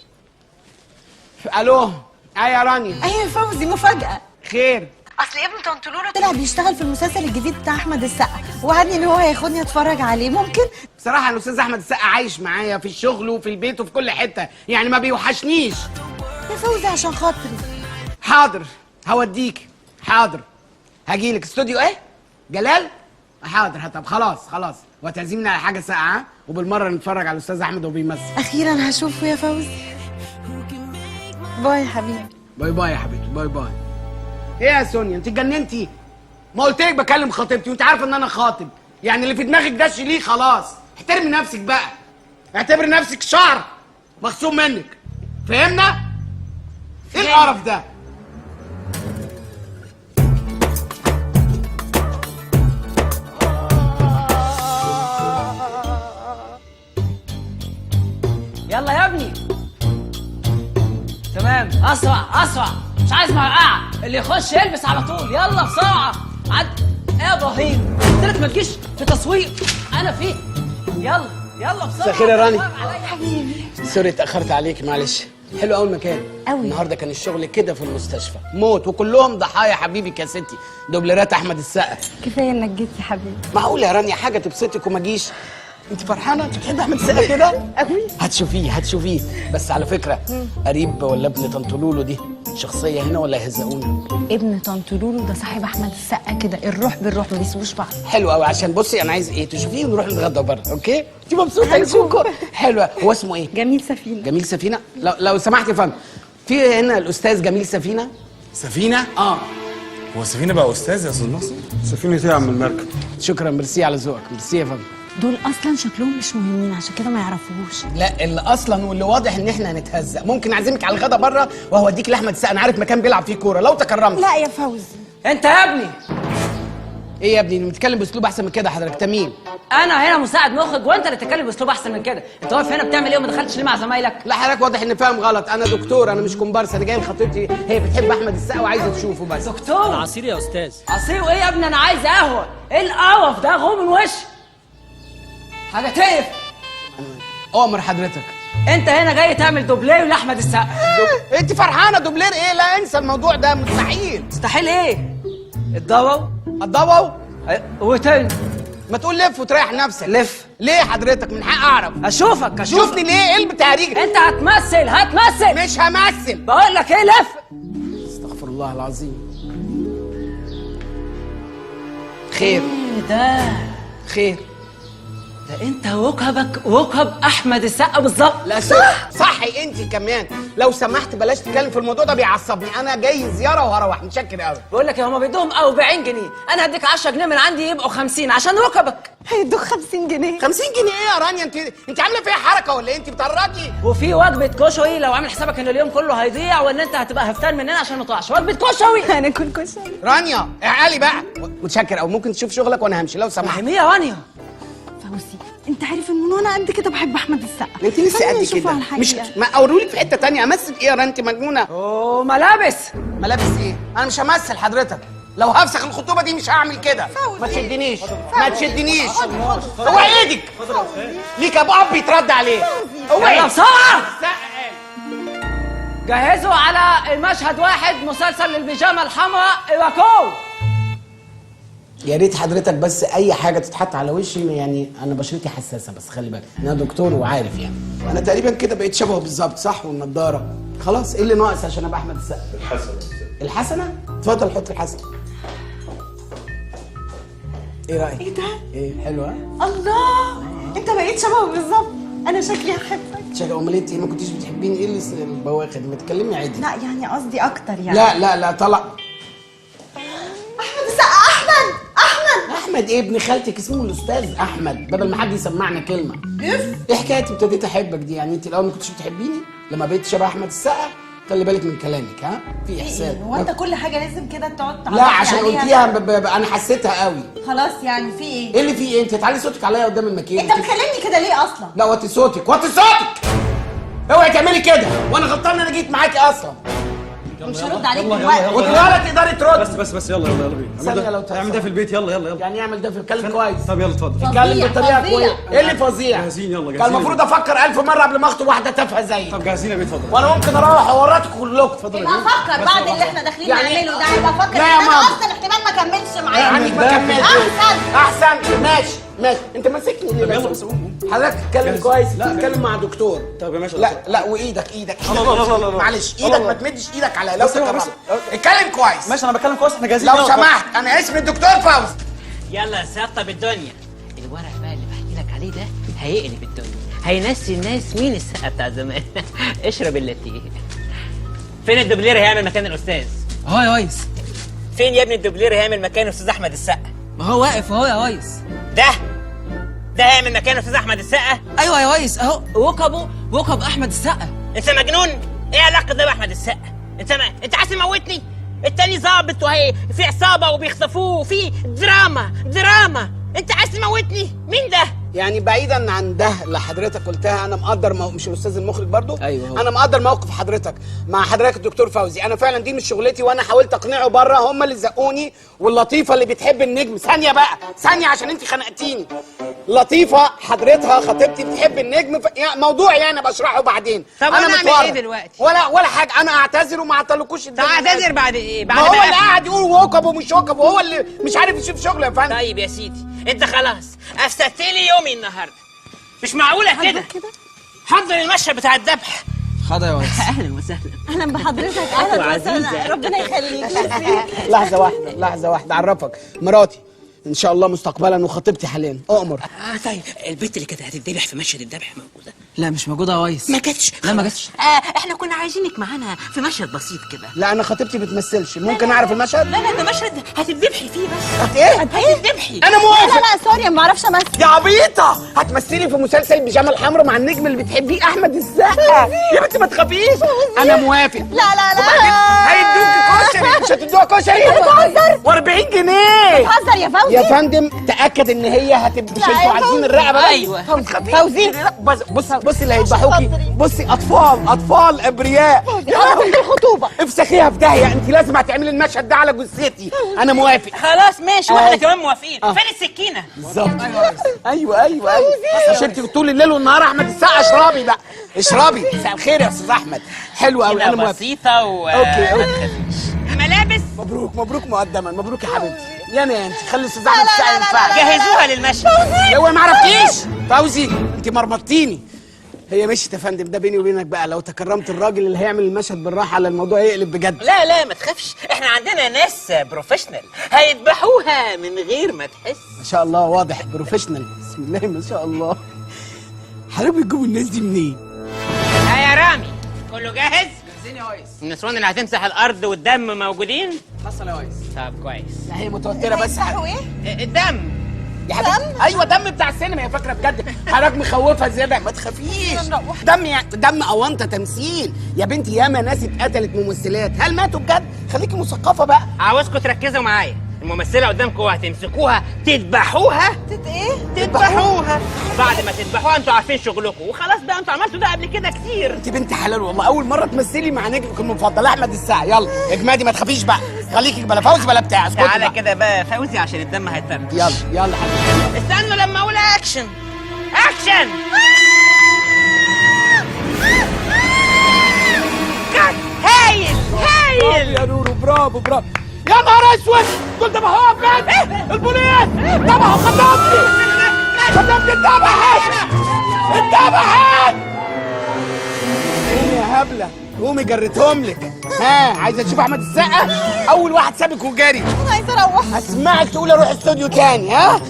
Speaker 4: الو. يا رانيا.
Speaker 18: ايوه يا فوزي، مفاجاه.
Speaker 4: خير؟
Speaker 18: اصل ابن طنط لولو طلع بيشتغل في المسلسل الجديد بتاع احمد السقا، ووعدني ان هو هياخدني اتفرج عليه. ممكن؟
Speaker 4: بصراحه الاستاذ احمد السقا عايش معايا في الشغل وفي البيت وفي كل حته، يعني ما بيوحشنيش.
Speaker 18: يا فوزي عشان خاطري.
Speaker 4: حاضر هوديك. حاضر هجيلك. استوديو ايه؟ جلال؟ حاضر. طب خلاص وهتعزمني على حاجه ساقعه وبالمره نتفرج على الاستاذ احمد وهو بيمثل.
Speaker 18: اخيرا هشوفه يا فوزي. باي يا حبيبي.
Speaker 4: باي يا حبيبتي. باي. ايه يا سونيا انت اتجننتي؟ ما قلت لك بكلم خطيبتي وانت عارفه ان انا خاطب. يعني اللي في دماغك ده شيليه خلاص. احترمي نفسك بقى. اعتبري نفسك شعر مخصوم منك. فهمنا؟ ايه القرف ده؟
Speaker 11: يلا يا ابني. تمام. اسرع مش عايز مرقعه. اللي يخش يلبس على طول. يلا بسرعه. ايه يا ابراهيم؟ قلت لك ما تجيش في تصوير انا فيه. يلا بسرعه.
Speaker 4: مساء الخير يا راني.
Speaker 18: حبيبي.
Speaker 4: سوري اتاخرت عليك معلش. حلو قوي المكان
Speaker 18: قوي.
Speaker 4: النهارده كان الشغل كده في المستشفى موت، وكلهم ضحايا حبيبك يا ستي. دوبلرات احمد السقا.
Speaker 18: كفايه انك جيت يا حبيبي.
Speaker 4: معقول يا رانيا حاجه تبسطك وما جيش؟ انت فرحانه؟ انت بتحبي احمد السقا كده؟
Speaker 18: قوي.
Speaker 4: هتشوفيه. بس على فكره قريب ولا ابن طنط لولو دي شخصيه هنا ولا يهزقونا؟
Speaker 18: ابن طنط لولو ده صاحب احمد السقا كده، الروح بالروح ما بيسيبوش بعض.
Speaker 4: حلو قوي. عشان بصي انا عايز ايه تشوفيه ونروح نتغدى بره. اوكي؟ انت مبسوطه يا كوكو؟ حلوه. هو اسمه ايه؟
Speaker 18: جميل سفينه.
Speaker 4: جميل سفينه. لو سمحت يا فندم، في هنا الاستاذ جميل سفينه.
Speaker 19: سفينه؟ هو سفينه بقى استاذ يا استاذ ناصر؟
Speaker 3: سفينه ايه يا عم المركب؟
Speaker 4: شكرا. ميرسي على ذوقك. ميرسي يا فندم.
Speaker 18: دول اصلا شكلهم مش مهمين عشان كده ما يعرفوش.
Speaker 4: لا اللي اصلا واللي واضح ان احنا هنتهزق. ممكن اعزمك على الغدا بره وهوديك لاحمد السقا. انا عارف مكان بيلعب فيه كوره لو تكرمت.
Speaker 18: لا يا فوزي.
Speaker 11: انت يا ابني.
Speaker 4: ايه يا ابني؟ بتتكلم باسلوب احسن من كده حضرتك. مين؟
Speaker 11: انا هنا مساعد مخرج وانت اللي تتكلم باسلوب احسن من كده. انت واقف هنا بتعمل ايه وما دخلتش ليه مع زمايلك؟
Speaker 4: لا حضرتك واضح ان فاهم غلط. انا دكتور، انا مش كومبارس. انا جاي لخطيبتي، هي بتحب احمد السقا وعايزه تشوفه بس.
Speaker 11: دكتور؟
Speaker 7: عصير يا استاذ.
Speaker 11: عصير وايه يا ابني؟ انا عايز قهوه. ايه القرف ده؟ غور من وشي. حاجه تقف.
Speaker 4: أؤمر حضرتك.
Speaker 11: انت هنا جاي تعمل دوبلير لاحمد السقا.
Speaker 4: انت فرحانه دوبلير ايه؟ لا انسى الموضوع ده مستحيل.
Speaker 11: مستحيل ايه؟ الضوء
Speaker 4: وتاني ما تقول لف وتريح نفسك.
Speaker 11: لف
Speaker 4: ليه حضرتك؟ من حق اعرف.
Speaker 11: اشوفك
Speaker 4: شوفني ليه؟ ايه البتهريج؟
Speaker 11: انت هتمثل
Speaker 4: مش همثل.
Speaker 11: بقول لك ايه؟ لف.
Speaker 4: استغفر الله العظيم. خير.
Speaker 11: ايه ده؟
Speaker 4: خير.
Speaker 11: ده انت وكب احمد السقا بالظبط.
Speaker 4: لا صحي انت كمان. لو سمحت بلاش تتكلم في الموضوع ده بيعصبني. انا جاي زياره وهروح. متشكر قوي.
Speaker 11: بقول لك هما بيدوهم 40 جنيه، انا هديك 10 جنيه من عندي يبقوا 50 عشان ركبك.
Speaker 18: هيدوك 50 جنيه.
Speaker 4: 50 جنيه ايه يا رانيا؟ انت عامله فيها حركه ولا ايه؟ انت بتهرجي.
Speaker 11: وفي وجبه كشري لو عامل حسابك ان اليوم كله هيضيع وان انت هتبقى هفتان مننا عشان ما تقعش. وجبه كشري.
Speaker 18: هناكل كشري.
Speaker 4: رانيا اعقلي بقى. متشكر، او ممكن تشوف شغلك وانا همشي لو سمحت.
Speaker 11: مين يا رانيا؟
Speaker 18: فوزي انت عارف ان من وانا قد كده بحب احمد السقا.
Speaker 4: انت لسه
Speaker 18: خلينا
Speaker 4: قد
Speaker 18: نشوفه
Speaker 4: كده.
Speaker 18: على الحقيقة.
Speaker 4: مش ما اوريلك في حته تانية امثل ايه يا رانيا؟ انت مجنونه.
Speaker 11: اوه ملابس.
Speaker 4: ملابس ايه؟ انا مش همثل حضرتك. لو هفسخ الخطوبه دي مش هعمل كده. ما تشدنيش ما تشدنيش. هو ايدك ليك ابو اب يترد عليه. هو
Speaker 11: يلا
Speaker 4: ايه؟
Speaker 11: بسرعه. جهزوا على المشهد واحد مسلسل البيجامه الحمراء ايواكو.
Speaker 4: يا ريت حضرتك بس اي حاجه تتحط على وشي، يعني انا بشرتي حساسه بس خلي بالك انا دكتور وعارف يعني. انا تقريبا كده بقيت شبهه بالظبط صح؟ والنضاره خلاص. ايه اللي ناقص عشان ابقى احمد السقا؟
Speaker 1: الحسنه.
Speaker 4: الحسنه؟ اتفضل حط الحسنه. ايه رايك؟
Speaker 18: ايه ده؟
Speaker 4: ايه حلوه؟
Speaker 18: الله انت بقيت شبهه بالظبط. انا شكلي هحبك.
Speaker 4: شكلي امال انت ما كنتيش بتحبيني؟ ايه اللي البواخر ما تكلمي عادي.
Speaker 18: لا يعني قصدي اكتر يعني.
Speaker 4: لا طلع
Speaker 18: احمد السقا.
Speaker 4: احمد ايه؟ ابن خالتك اسمه الاستاذ احمد بدل ما حد يسمعنا كلمه. ايه حكايه ابتديت احبك دي؟ يعني انت الاول ما كنتش بتحبيني لما بقيت شبه احمد السقا؟ خلي بالك من كلامك ها؟ في احسان.
Speaker 18: هو انت كل حاجه لازم كده تقعد
Speaker 4: لا عشان قلتيها انا حسيتها قوي.
Speaker 18: خلاص يعني في ايه؟
Speaker 4: ايه اللي في ايه؟ انت تعالي صوتك عليا قدام الماكينه.
Speaker 18: انت بتكلمني كده ليه اصلا؟
Speaker 4: لا وطي صوتك وطي صوتك. اوعي تعملي كده وانا غلطان انا جيت معاكي اصلا.
Speaker 18: مش هرد عليك دلوقتي.
Speaker 4: ولا تقدري ترد.
Speaker 19: بس يلا بينا.
Speaker 4: ثانية لو
Speaker 19: اعمل ده في البيت. يلا
Speaker 4: يعني اعمل ده في اتكلم كويس.
Speaker 19: طب يلا اتفضل.
Speaker 4: اتكلم بطريقه كويسه. ايه اللي فظيع؟
Speaker 19: جاهزين يلا جاهزين.
Speaker 4: كان المفروض افكر 1000 مره قبل ما اخطب واحده تافهه زيك.
Speaker 19: طب جاهزين يا بيه اتفضل.
Speaker 4: وانا ممكن اروح حواراتكم كلكم. اتفضل.
Speaker 18: يبقى افكر بعد اللي احنا داخلين
Speaker 4: يعني
Speaker 18: نعمله ده. يبقى افكر
Speaker 4: لا
Speaker 18: ان
Speaker 4: يا
Speaker 18: انا
Speaker 4: ماما.
Speaker 18: اصلا احتمال ما اكملش معاك.
Speaker 4: يعني ما كملتش.
Speaker 18: احسن.
Speaker 4: احسن ماشي. انت ماسكني ليه؟
Speaker 19: يلا
Speaker 4: بس حضرتك تتكلم كويس. تتكلم مع دكتور.
Speaker 19: طب يا باشا.
Speaker 4: لا وايدك
Speaker 19: لا.
Speaker 4: معلش ايدك ما تمدش ايدك عليا لو تكرمت. اتكلم كويس.
Speaker 19: ماشي انا بتكلم كويس. احنا جاهزين.
Speaker 4: لو سمحت انا اسمي الدكتور فوزي.
Speaker 11: يلا سطب الدنيا. الورق بقى اللي بحكي لك عليه ده هيقلب الدنيا، هينسي الناس مين السقا بتاع زمان. اشرب اللاتيه. فين الدوبلير هيعمل مكان الاستاذ؟
Speaker 10: اهو يا ريس.
Speaker 11: فين يا ابني الدوبلير هيعمل مكان الاستاذ احمد السقا؟
Speaker 10: ما هو واقف اهو يا ريس.
Speaker 11: ده هيعمل مكان الاستاذ احمد السقا؟
Speaker 10: ايوه يا ريس اهو ركب احمد السقا.
Speaker 11: انت مجنون؟ ايه علاقه ده باحمد السقا؟ انت عايز تموتني؟ التاني ظابط وهي في عصابه وبيخطفوه وفي دراما. انت عايز تموتني؟ مين ده؟
Speaker 4: يعني بعيدا عن ده اللي حضرتك قلتها انا مقدر مش الاستاذ المخرج برضو؟
Speaker 10: ايوه هو.
Speaker 4: انا مقدر موقف حضرتك مع حضرتك الدكتور فوزي. انا فعلا دي مش شغلتي وانا حاولت اقنعه بره. هم اللي زقوني. واللطيفه اللي بتحب النجم. ثانيه بقى ثانيه عشان انت خنقتيني. لطيفه حضرتها خطيبتي بتحب النجم يعني موضوع يعني بشرحه بعدين.
Speaker 11: طب انا اعمل ايه دلوقتي؟
Speaker 4: ولا حاجه. انا اعتذر وما اعطلكوش.
Speaker 11: طب اعتذر بعد ايه؟ بعد
Speaker 4: ما هو
Speaker 11: ما
Speaker 4: اللي قاعد يقول ووكب ومش ووكب وهو اللي مش عارف يشوف شغله يا فندم.
Speaker 11: طيب يا سيدي انت خلاص افسدت لي يومي النهارده. مش معقوله كده. حضر المشهد بتاع الذبح.
Speaker 10: حاضر يا ريس.
Speaker 11: اهلا وسهلا.
Speaker 18: اهلا بحضرتك. اهلا وسهلا. ربنا يخليك.
Speaker 4: لحظه واحده اعرفك مراتي ان شاء الله مستقبلا وخطيبتي حاليا. اؤمر.
Speaker 11: طيب البنت اللي كانت هتتذبح في مشهد الذبح موجوده؟
Speaker 10: لا مش موجوده يا ريس.
Speaker 11: ما جاتش؟
Speaker 10: لا ما جاتش.
Speaker 11: احنا كنا عايزينك معانا في مشهد بسيط كده.
Speaker 4: لا انا خطيبتي بتمثلش. ممكن اعرف المشهد؟
Speaker 11: لا ده مشهد هتتذبحي فيه بس.
Speaker 4: ايه؟
Speaker 11: هتتذبحي.
Speaker 4: انا موافق.
Speaker 18: لا سوري ما اعرفش امثل.
Speaker 4: يا عبيطه هتمثلي في مسلسل البيجامه الحمراء مع النجم اللي بتحبيه احمد السقا. يا بنتي ما تخافيش. انا موافق.
Speaker 18: لا
Speaker 4: هيدوكي كشري. مش هتدوها كشري؟
Speaker 18: بتهزر.
Speaker 4: و40 جنيه.
Speaker 18: بتهزر يا فوزي.
Speaker 4: يا فندم تاكد ان هي هتبقى. مش انتوا عايزين الرقبه؟
Speaker 11: ايوه
Speaker 4: فوزي. بصي اللي هيذبحوكي. بصي اطفال ابرياء.
Speaker 18: الخطوبه.
Speaker 4: افسخيها في داهيه. انت لازم هتعملي المشهد ده على جثتي. انا موافق.
Speaker 11: خلاص ماشي واحنا كمان موافقين. فين السكينه؟
Speaker 4: بالظبط. ايوه مش انت طول الليل والنهار احمد السقا. اشربي بقى اشربي. مساء الخير يا استاذ احمد. حلو قوي انا موافق.
Speaker 11: بسيطه
Speaker 4: اوكي
Speaker 11: ملابس.
Speaker 4: مبروك مقدما. مبروك يا حبيبتي. يا انت خلي الاستاذ احمد السقا ينفعك.
Speaker 11: جهزوها للمشهد.
Speaker 4: هو ما عرفتيش فوزي انت مرمطتيني. هي مشيت يا فندم. ده بيني وبينك بقى لو تكرمت الراجل اللي هيعمل المشهد بالراحه على الموضوع هيقلب بجد.
Speaker 11: لا ما تخافش. احنا عندنا ناس بروفيشنال هيذبحوها من غير ما تحس.
Speaker 4: ما شاء الله واضح بروفيشنال. بسم الله ما شاء الله. حضرتك بتجيبوا الناس دي منين؟
Speaker 11: يا رامي كله جاهز؟
Speaker 10: جاهزين يا ريس.
Speaker 11: النسوان اللي هتمسح الارض والدم موجودين؟
Speaker 10: حصل يا ريس.
Speaker 11: طب كويس.
Speaker 4: لا هي متوتره بس.
Speaker 18: ايه؟
Speaker 11: الدم
Speaker 4: يا حبيبتي ايوه دم بتاع السينما، يا فاكره بجد حضرتك مخوفها زياده. ما تخافيش، دم اونطه تمثيل يا بنتي. ياما ناس اتقتلت ممثلات، هل ماتوا بجد؟ خليكي مثقفه بقى.
Speaker 11: عاوزكم تركزوا معايا، الممثله قدامكم وهتمسكوها تذبحوها. تذبحوها. بعد ما تذبحوها انتوا عارفين شغلكم وخلاص بقى، انتوا عملتوا ده قبل كده كتير.
Speaker 4: انت بنت حلال والله، اول مره تمثلي مع نجمك المفضل احمد السقا. يلا اجمادي ما تخافيش بقى، خليكي بلا فوزي بلا بتاع. اسكتي
Speaker 11: تعالى كده بقى فوزي عشان الدم هيتفرج.
Speaker 4: يلا حبيبي،
Speaker 11: استنوا لما اقول اكشن. اكشن. هايل هايل
Speaker 4: يا نورو، برافو برافو. يا نهار اسود، دول ذبحوها بجد. البوليس ذبحوا خدامتي اتذبحت. ايه يا هبله، قومي جريتهم لك. ها عايزه تشوف احمد السقا؟ اول واحد سابك وجري.
Speaker 18: انا عايزه اروح.
Speaker 4: اسمعك تقولي اروح استوديو تاني. ها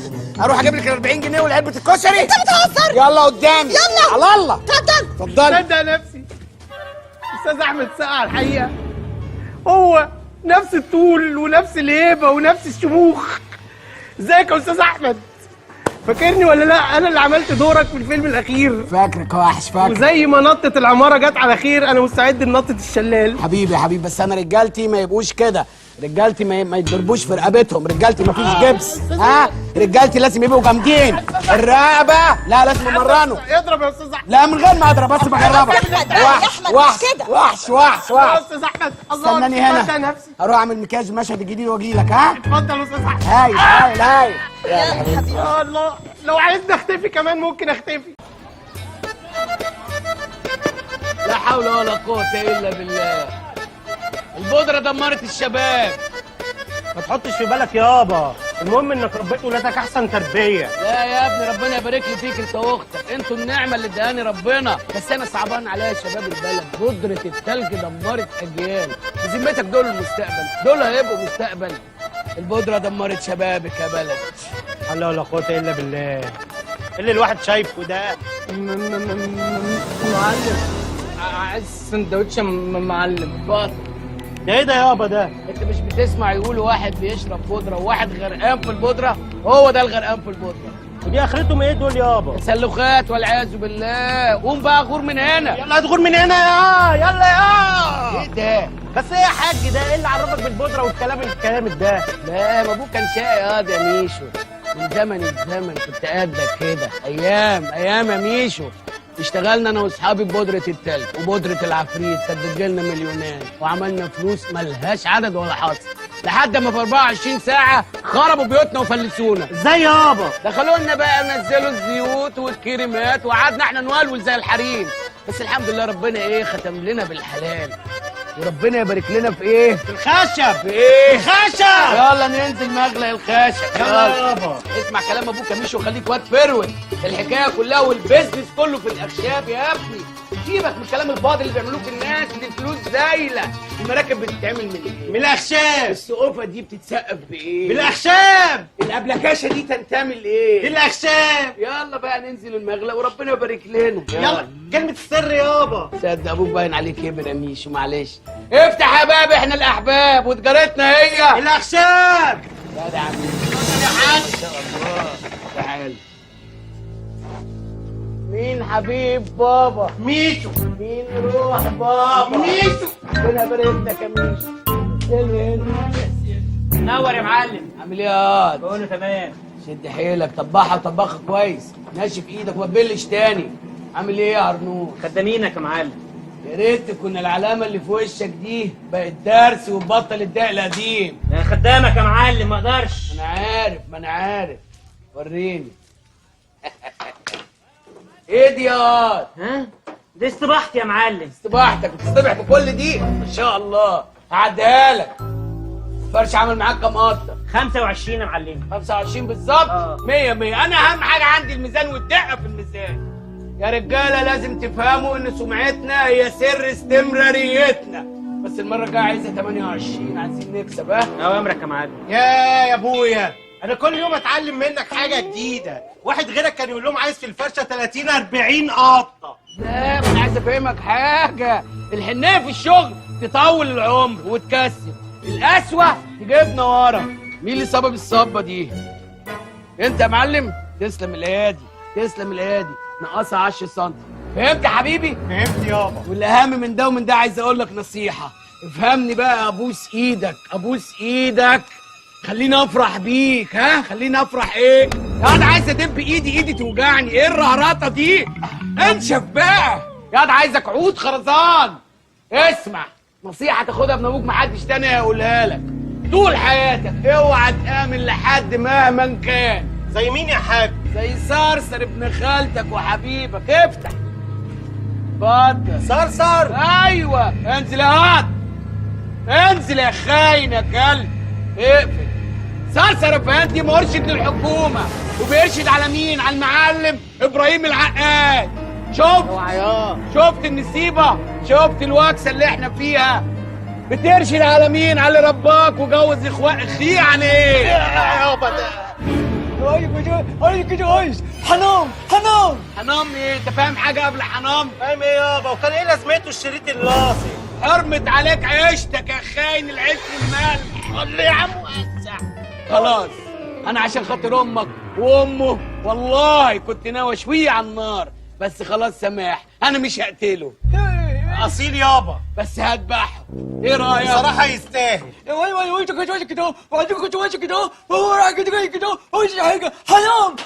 Speaker 4: اروح اجيب لك ال 40 جنيه والعلبه الكشري.
Speaker 18: انت بتهزر.
Speaker 4: يلا قدامي.
Speaker 18: يلا
Speaker 4: على الله.
Speaker 18: اتفضل.
Speaker 17: صدق نفسي استاذ احمد السقا على الحقيقه هو نفس الطول ونفس الهيبه ونفس الشموخ. ازيك يا استاذ احمد؟ فاكرني ولا لا؟ انا اللي عملت دورك في الفيلم الاخير.
Speaker 4: فاكرك يا وحش، فاكر.
Speaker 17: وزي ما نطت العماره جت على خير، انا مستعد لنطه الشلال.
Speaker 4: حبيبي يا حبيبي، بس انا رجالتي ما يبقوش كده. رجالتي ما يتضربوش في رقبتهم. رجالتي ما فيش جبس. ها رجالتي لازم يبقوا جامدين. الرقبه لا لازم امرنه.
Speaker 17: اضرب يا استاذ احمد.
Speaker 4: لا من غير ما اضرب، بس بجربك. وحش.
Speaker 17: يا استاذ احمد
Speaker 4: استناني هنا، هروح اعمل مكياج مشهد جديد واجي لك. ها
Speaker 17: اتفضل يا استاذ احمد.
Speaker 4: هاي
Speaker 17: يا الله، لو عايزني اختفي كمان ممكن اختفي.
Speaker 4: لا حول ولا قوة الا بالله. البودرة دمرت الشباب.
Speaker 17: ما تحطش في بالك يابا، المهم انك ربيت ولادك احسن تربيه.
Speaker 4: لا يا ابني، ربنا يبارك لي فيك انت واختك، انتوا النعمه اللي اداني ربنا. بس انا صعبان عليا شباب البلد. بودره التلج دمرت اجيال. بذمتك دول المستقبل، دول هيبقوا مستقبل. البودره دمرت شبابك يا بلد.
Speaker 17: لا حول ولا قوه الا بالله. اللي الواحد شايفه ده
Speaker 4: معلم، عايز سندوتش معلم. اتفضل.
Speaker 17: ده ايه ده يابا ده؟
Speaker 4: انت مش بتسمع يقولوا واحد بيشرب بودره وواحد غرقان في البودره؟ هو ده الغرقان في البودره.
Speaker 17: ودي اخرتهم ايه دول يابا؟
Speaker 4: تسلخات والعياذ بالله. قوم بقى غور من هنا.
Speaker 17: يلا هتغور من هنا يلا
Speaker 4: ايه ده؟
Speaker 17: بس ايه يا حاج ده؟ ايه اللي عرفك بالبودره والكلام ده؟
Speaker 4: لا ما ابوك كان شقي يا ميشو. من زمن الزمن كنت قدك كده. ايام يا ميشو اشتغلنا انا واصحابي ببودره التلج وبودره العفريت، كانت بتجيلنا مليونات وعملنا فلوس ملهاش عدد ولا حصر، لحد ما في 24 ساعه خربوا بيوتنا وفلسونا.
Speaker 17: ازاي يابا؟
Speaker 4: دخلونا بقى نزلوا الزيوت والكريمات وقعدنا احنا نولول زي الحريم. بس الحمد لله ربنا ختم لنا بالحلال، وربنا يبارك لنا في ايه؟
Speaker 17: في الخشب.
Speaker 4: في ايه؟
Speaker 17: الخشب.
Speaker 4: يلا ننزل مغلى الخشب.
Speaker 17: يلا يابا.
Speaker 4: اسمع كلام ابوك يا ميشو وخليك واد فرود. الحكايه كلها والبيزنس كله في الاخشاب يا ابني. سيبك من الكلام الفاضي اللي بيعملوه الناس، دي الفلوس زايله. المراكب بتتعمل من ايه؟
Speaker 17: من الاخشاب.
Speaker 4: السقوفه دي بتتسقف بايه؟
Speaker 17: بالاخشاب.
Speaker 4: الابلكاشه دي تنتمي لايه؟
Speaker 17: بالاخشاب.
Speaker 4: يلا بقى ننزل المغلى وربنا يبارك لنا.
Speaker 17: يلا كلمه السر يابا.
Speaker 4: صدق ابوك باين عليه كبر يا ميشو، معلش. افتح يا باب، احنا الاحباب وتجارتنا هي
Speaker 17: الاخشاب.
Speaker 4: لا ده عم يا حاج ان شاء الله. تعال. مين حبيب بابا؟
Speaker 17: ميشو.
Speaker 4: مين روح بابا؟
Speaker 17: ميشو.
Speaker 4: ربنا يبارك لك يا ميشو.
Speaker 11: نور يا معلم.
Speaker 4: عامل ايه يا واد؟
Speaker 11: بقول له تمام.
Speaker 4: شد حيلك، طبعها وطبخها كويس، ناشف ايدك وما تبلش تاني. عامل ايه يا ارنوش؟
Speaker 11: خدامينك يا معلم.
Speaker 4: يا ريت تكون العلامه اللي في وشك دي بقت درس وتبطل الدق القديم.
Speaker 11: يا خدامك يا معلم، ما اقدرش.
Speaker 4: ما انا عارف. وريني. ايه دي ياض؟
Speaker 11: ها؟ دي استباحتي يا معلم.
Speaker 4: استباحتك بتصطبح بكل دي؟ ما شاء الله. هعديها لك. فرش عامل معاك كام قطه؟
Speaker 11: 25 يا معلم.
Speaker 4: 25 بالظبط؟ 100 100. انا اهم حاجه عندي الميزان والدقه في الميزان. يا رجاله لازم تفهموا ان سمعتنا هي سر استمراريتنا. بس المره الجايه عايزه 28، عايزين نكسب.
Speaker 11: اوامرك يا معلم.
Speaker 17: يا ابويا، انا كل يوم اتعلم منك حاجه جديده. واحد غيرك كان يقول لهم عايز في الفرشه 30 40 قطه.
Speaker 4: لا انا عايز افهمك حاجه. الحنيه في الشغل تطول العمر وتكسب، القسوه تجيبنا ورا. مين اللي سبب الصبه دي؟ انت يا معلم تسلم الايادي، تسلم الايادي، نقصها 10 سم. فهمت يا حبيبي؟
Speaker 17: فهمت يابا.
Speaker 4: والاهم من ده ومن ده عايز اقول لك نصيحه، افهمني بقى، ابوس ايدك ابوس ايدك، خليني افرح بيك. ها خليني افرح ايه؟ ياض عايز ادب ايدي توجعني، ايه الرهرطه دي؟ انشف بقى ياض، عايزك عود خرزان. اسمع نصيحه تاخدها من ابوك، محدش تاني هيقولها لك طول حياتك، اوعى تآمن لحد مهما كان.
Speaker 17: زي مين يا حاج؟
Speaker 4: زي صرصر ابن خالتك وحبيبك. افتح اتفضل.
Speaker 17: صرصر؟
Speaker 4: ايوه انزل يا واد، انزل يا خاين يا كلب، اقفل. صرصر افندي مرشد للحكومه، وبيرشد على مين؟ على المعلم ابراهيم العقاد. شفت النسيبه؟ شفت الوكسه اللي احنا فيها؟ بترشد على مين؟ على اللي رباك وجوز اخوي يعني ايه؟
Speaker 17: يابا ده
Speaker 4: حنام ايه؟ انت فاهم حاجه قبل حنام؟
Speaker 17: فاهم ايه يابا؟ وكان ايه لازمته الشريط اللاصق؟
Speaker 4: حرمت عليك عيشتك يا خاين العيش والمال. قول لي يا عم وسع. خلاص انا عشان خاطر امك وامه والله كنت ناوي اشويه على النار، بس خلاص سماح، انا مش هقتله.
Speaker 17: اصيل يابا،
Speaker 4: بس هذبحه. ايه رايك؟
Speaker 17: بصراحه يستاهل.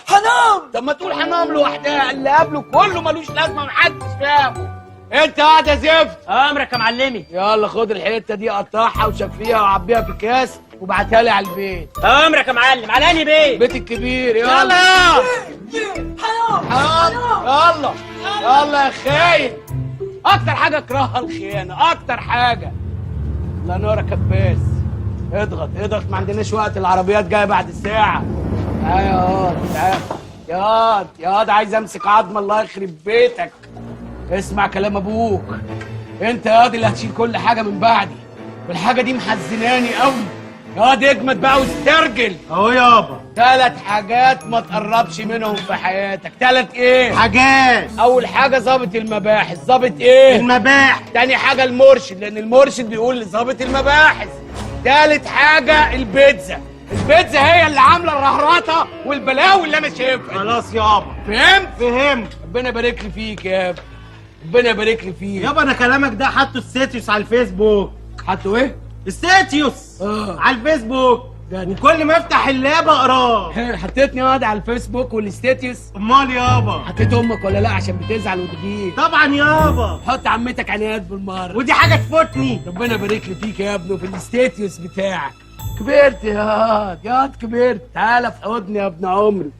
Speaker 4: حنام. طب ما تقول حنام لوحدها، اللي قبله كله ملوش لازمه، محدش فاهمه. انت قاعد يا زفت.
Speaker 11: امرك يا معلمي.
Speaker 4: يلا خد الحته دي، قطعها وشفيها وعبيها في اكياس وبعتها لي على البيت.
Speaker 11: امرك يا معلم. على انهي بيت؟
Speaker 4: البيت الكبير. يلا يلا يلا يا خاين. اكتر حاجه اكرهها الخيانه، اكتر حاجه. الله ينورك يا كباس. اضغط، ما عندناش وقت، العربيات جايه بعد ساعه. ياض عايز امسك عظمه، الله يخرب بيتك. اسمع كلام ابوك، انت ياض اللي هتشيل كل حاجه من بعدي، والحاجه دي محزناني قوي. ياض اجمد بقى واسترجل.
Speaker 17: اهو يابا.
Speaker 4: 3 حاجات ما تقربش منهم في حياتك. 3 ايه؟
Speaker 17: حاجات.
Speaker 4: اول حاجه ظابط المباحث. ظابط ايه؟
Speaker 17: المباحث.
Speaker 4: تاني حاجه المرشد، لان المرشد بيقول لظابط المباحث. تالت حاجه البيتزا. البيتزا هي اللي عامله الرهرطه والبلاوي اللي انا شايفها.
Speaker 17: خلاص يابا.
Speaker 4: فهمت. ربنا يبارك لي فيك يا ابني، ربنا يبارك لي فيك
Speaker 17: يابا. انا كلامك ده حاطه ستاتيوس على الفيسبوك.
Speaker 4: حاطه ايه؟
Speaker 17: ستاتيوس على الفيسبوك، وكل ما افتح اللاب اقراه.
Speaker 4: حطيتني واد على الفيسبوك والستاتيوس؟
Speaker 17: امال يابا.
Speaker 4: حطيت امك ولا لا عشان بتزعل وتغير؟
Speaker 17: طبعا يابا.
Speaker 4: حط عمتك عنايات بالمره،
Speaker 17: ودي حاجه تفوتني.
Speaker 4: ربنا يبارك لي فيك يا ابني وفي الستاتيوس بتاعك. كبرت ياض كبرت. تعالى في حضني يا ابن عمري.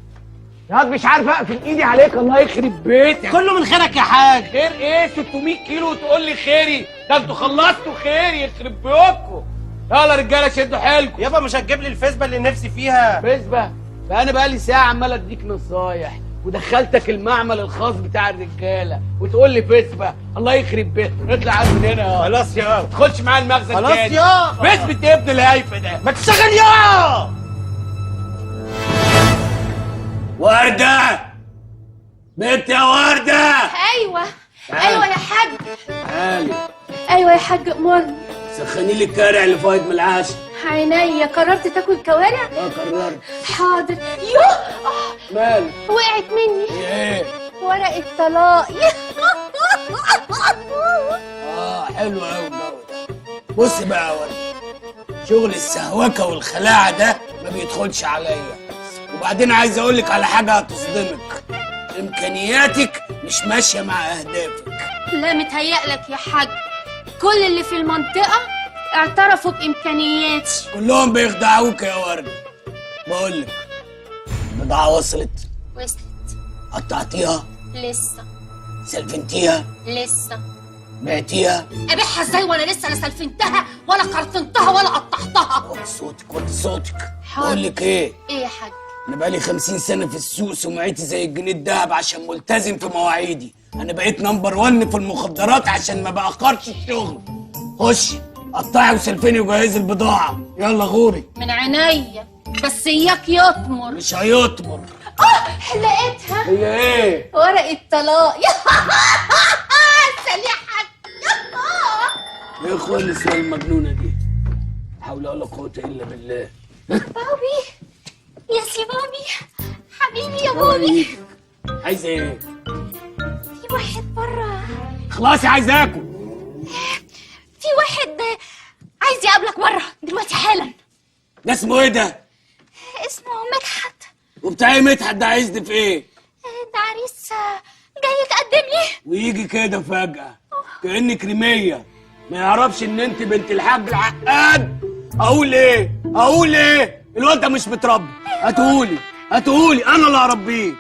Speaker 4: ياض مش عارف اقفل ايدي عليك، الله يخرب بيتك.
Speaker 17: كله من خيرك يا حاج.
Speaker 4: خير ايه؟ 600 كيلو وتقول لي خيري؟ ده انتوا خلصتوا خيري، يخرب بيوتكم. يلا رجاله شدوا حيلكم.
Speaker 17: يابا مش هتجيب لي الفيسبا اللي نفسي فيها؟
Speaker 4: فيسبا؟ فانا بقالي ساعه عمال اديك نصايح، ودخلتك المعمل الخاص بتاع الرجاله وتقول لي فيسبا؟ الله يخرب بيتك. اطلع عاد من هنا.
Speaker 17: خلاص يابا.
Speaker 4: ما تدخلش معايا المخزن
Speaker 17: خلاص
Speaker 4: تاني.
Speaker 17: يابا.
Speaker 4: فيسبا يا ابن الهايفه ده.
Speaker 17: ما تشتغل يا
Speaker 4: ورده. بنت يا ورده.
Speaker 20: ايوه ايوه يا حاج.
Speaker 4: تعالي.
Speaker 20: ايوه يا حاج امرني.
Speaker 4: سخني لي الكارع اللي فايت من العشاء.
Speaker 20: عينيا. قررت تاكل كوارع؟
Speaker 4: قررت.
Speaker 20: حاضر. يوه
Speaker 4: مال؟
Speaker 20: وقعت مني.
Speaker 4: ايه؟
Speaker 20: ورقة طلاق.
Speaker 4: حلو قوي ده. بص بقى يا ورده، شغل السهوكه والخلاعه ده ما بيدخلش عليا. وبعدين عايز اقول لك على حاجه هتصدمك، امكانياتك مش ماشيه مع اهدافك.
Speaker 20: لا متهيألك يا حاج، كل اللي في المنطقة اعترفوا بإمكانياتي.
Speaker 4: كلهم بيخدعوك يا ورد. بقول لك البضاعة وصلت؟
Speaker 20: وصلت.
Speaker 4: قطعتيها؟
Speaker 20: لسه.
Speaker 12: سلفنتيها؟
Speaker 20: لسه.
Speaker 12: بعتيها؟
Speaker 20: ابيعها ازاي وانا لسه لا سلفنتها ولا قرطنتها ولا قطعتها؟
Speaker 12: وطي صوتك وطي صوتك.
Speaker 20: حاضر.
Speaker 12: بقول لك ايه؟
Speaker 20: ايه يا حاج؟
Speaker 12: انا بقالي 50 سنه في السوق، سمعتي زي الجنيه الدهب عشان ملتزم في مواعيدي. انا بقيت نمبر 1 في المخدرات عشان ما باخرش الشغل. خشي قطعي وسلفني وجهزي البضاعه. يلا غوري.
Speaker 20: من عينيا، بس اياك يطمر.
Speaker 12: مش هيطمر.
Speaker 20: لقيتها.
Speaker 12: هي ايه؟
Speaker 20: ورقة طلاق. سليحك.
Speaker 12: ايه اخوان النسوان المجنونه دي؟ لا حول ولا قوه الا بالله.
Speaker 20: بابي يا سي بابي، حبيبي يا بوبي.
Speaker 12: عايز ايه؟
Speaker 20: في واحد بره.
Speaker 12: خلاص عايز اكل.
Speaker 20: في واحد عايز يقابلك بره دلوقتي حالا.
Speaker 12: ده اسمه ايه ده؟
Speaker 20: اسمه مدحت.
Speaker 12: وبتاع ايه مدحت ده عايزني في ايه؟
Speaker 20: ده عريس جاي يتقدم لي.
Speaker 12: ويجي كده فجأة كأنك كريمية ما يعرفش ان انت بنت الحاج العقاد. اقول ايه؟ اقول ايه؟ الواد ده مش متربي. هاتهولي انا اللي هربيه.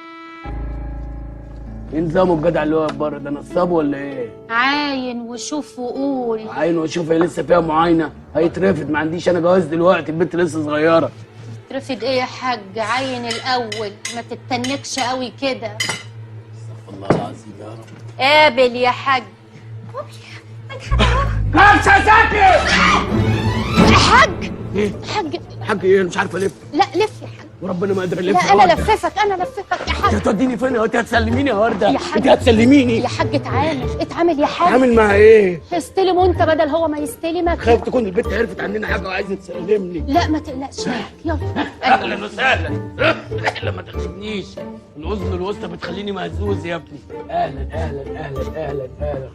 Speaker 12: ايه نظامه الجدع اللي واقف بره ده؟ نصاب ولا ايه؟
Speaker 20: عاين وشوف وقول.
Speaker 12: عاين وشوف، هي لسه فيها معاينه؟ هيترفد. ما عنديش انا جواز دلوقتي، البنت لسه صغيره.
Speaker 20: ترفد ايه يا حاج؟ عاين الاول، ما تتنكش قوي كده.
Speaker 12: والله العظيم يا رب.
Speaker 20: قابل يا حاج.
Speaker 12: كبسه ساكت.
Speaker 20: حاج
Speaker 12: ايه؟ حاج ايه؟ انا مش عارف الف.
Speaker 20: لا لف يا حاج.
Speaker 12: وربنا ما قادر الف.
Speaker 20: لا انا لففك يا حاج.
Speaker 12: انت هتوديني فين؟ انت هتسلميني يا ورده؟
Speaker 20: يا حاج
Speaker 12: انت هتسلميني
Speaker 20: يا حاج. اتعامل يا حاج.
Speaker 12: عامل مع ايه؟
Speaker 20: استلم وانت بدل هو ما يستلمك.
Speaker 12: خايف تكون البنت عرفت عننا حاجه وعايزه تسلمني.
Speaker 20: لا ما تقلقش يا حاج. يلا
Speaker 12: اهلا وسهلا. اهلا، ما تخشبنيش، الاذن الوسطى بتخليني مهزوز يا ابني. اهلا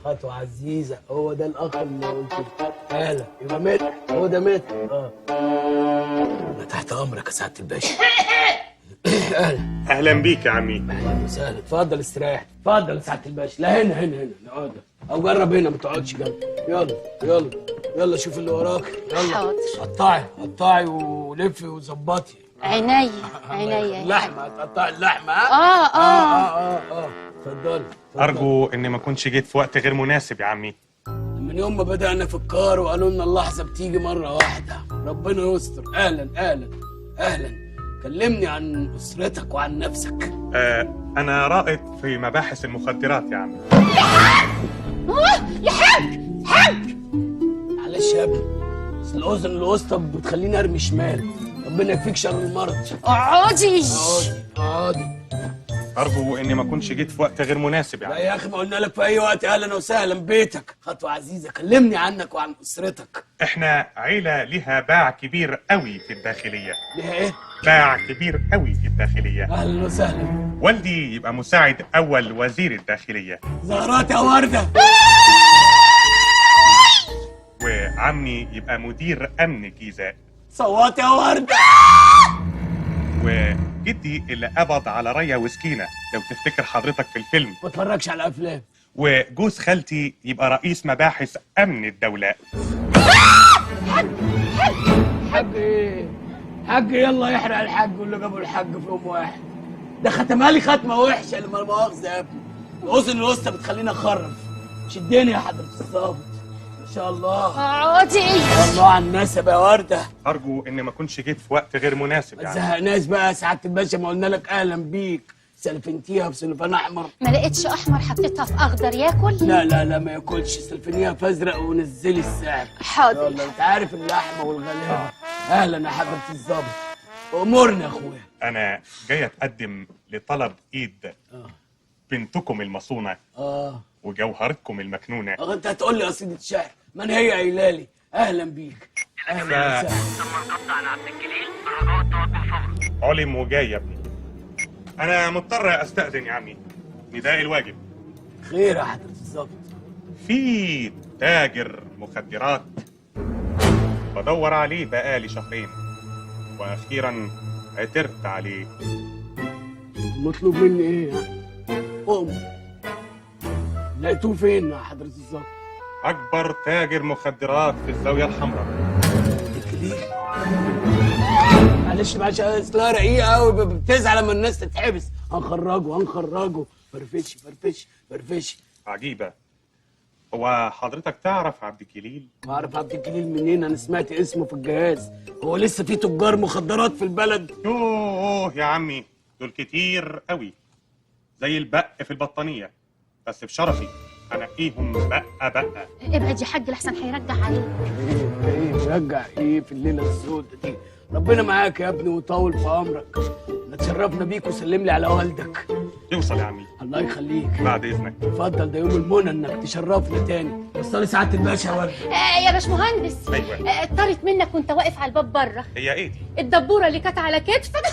Speaker 12: خطوه عزيزه. هو ده الاخ اللي قلت له اهلا. يبقى مات. هو ده مات. انا تحت امرك يا سعاده الباشا.
Speaker 7: اهلا بيك يا عمي.
Speaker 12: اهلا وسهلا. اتفضل استريح. اتفضل يا سعاده الباشا. لا هنا نقعد او جرب هنا، ما تقعدش جنبي. يلا شوف اللي وراك. يلا
Speaker 20: حاضر.
Speaker 12: قطعي ولفي وظبطي.
Speaker 20: عينيا
Speaker 12: اللحمه هتقطعي اللحمه. اتفضلي.
Speaker 7: ارجو اني ما كنتش جيت في وقت غير مناسب يا عمي.
Speaker 12: من يوم ما بدأنا في الكار وقالوا لنا اللحظة بتيجي مرة واحدة. ربنا يستر. أهلا. كلمني عن أسرتك وعن نفسك.
Speaker 7: أنا رائد في مباحث المخدرات يا عمي.
Speaker 20: يا حاج.
Speaker 12: معلش يا ابني، بس الأذن الوسطى بتخليني أرمي شمال. ربنا يكفيك شر المرض.
Speaker 20: اقعدي.
Speaker 7: أرجو إني ما كنتش جيت في وقت غير مناسب
Speaker 12: لا يا أخي، ما قلنا لك في أي وقت أهلا وسهلا بيتك. خطوة عزيزة، كلمني عنك وعن أسرتك.
Speaker 7: إحنا عيلة لها باع كبير قوي في الداخلية.
Speaker 12: ليها إيه؟
Speaker 7: باع كبير قوي في الداخلية.
Speaker 12: أهلا وسهلا.
Speaker 7: والدي يبقى مساعد أول وزير الداخلية.
Speaker 12: زهرات يا وردة.
Speaker 7: وعمي يبقى مدير أمن جيزة.
Speaker 12: صوت يا وردة.
Speaker 7: وجدي اللي قبض على ريا وسكينة لو تفتكر حضرتك في الفيلم.
Speaker 12: ما اتفرجش على أفلام.
Speaker 7: وجوز خالتي يبقى رئيس مباحث أمن الدولة.
Speaker 12: حاج ايه؟ يلا يحرق الحاج واللي جابوا الحاج في يوم واحد. ده ختمها لي ختمه وحشه لما مؤاخذه يا ابني. الاذن الوسطى بتخليني اخرف. شدني يا حضره الظابط. ما شاء الله.
Speaker 20: اقعدي.
Speaker 12: الله على النسب يا ورده.
Speaker 7: ارجو اني ما كنتش جيت في وقت غير مناسب.
Speaker 12: ما تزهقناش بقى يا سعاده الباشا، ما قلنا لك اهلا بيك. سلفنتيها بسلفان احمر.
Speaker 20: ما لقيتش احمر حطيتها في اخضر ياكل؟
Speaker 12: لا ما ياكلش. سلفنيها في ازرق ونزلي السعر.
Speaker 20: حاضر.
Speaker 12: يلا انت عارف اللحمه والغلابه. اهلا يا حضره الظابط. امورنا يا اخويا.
Speaker 7: انا جاي اتقدم لطلب ايد بنتكم المصونه وجوهرتكم المكنونه.
Speaker 12: انت هتقول لي قصيده الشعر؟ من هي قايله لي؟ اهلا بيك. اهلا وسهلا.
Speaker 21: تم القبض على عبد الجليل بالرجاء التوجه فورا.
Speaker 7: علم وجاي يا ابني. انا مضطر استاذن يا عمي، نداء الواجب.
Speaker 12: خير يا حضره الظابط.
Speaker 7: في تاجر مخدرات بدور عليه بقالي شهرين واخيرا عثرت عليه.
Speaker 12: مطلوب مني ايه يعني؟ لقيتوه فين يا حضره الظابط؟
Speaker 7: اكبر تاجر مخدرات في الزاويه الحمراء.
Speaker 12: معلش اصلها رقيقه قوي، بتزعل لما الناس تتحبس. هنخرجه. فرفش.
Speaker 7: عجيبه. هو حضرتك تعرف عبد الجليل؟
Speaker 12: اعرف عبد الجليل منين؟ انا سمعت اسمه في الجهاز. هو لسه في تجار مخدرات في البلد؟
Speaker 7: يوه يا عمي، دول كتير قوي زي البق في البطانيه، بس بشرفي انقيهم بقى.
Speaker 20: ابعد يا حاج لحسن هيرجع عليك.
Speaker 12: ايه يرجع ايه في الليله السوداء دي؟ ربنا معاك يا ابني وطول في عمرك. اتشرفنا بيك وسلم لي على والدك.
Speaker 7: يوصل يا عمي.
Speaker 12: الله يخليك.
Speaker 7: بعد اذنك.
Speaker 12: اتفضل، ده يوم المنى انك تشرفنا تاني. وصلي سعاده الباشا يا ورده.
Speaker 20: يا باشمهندس.
Speaker 7: ايوه.
Speaker 20: طارت منك وانت واقف على الباب بره.
Speaker 7: هي ايه دي؟
Speaker 20: الدبوره اللي كانت على كتفك.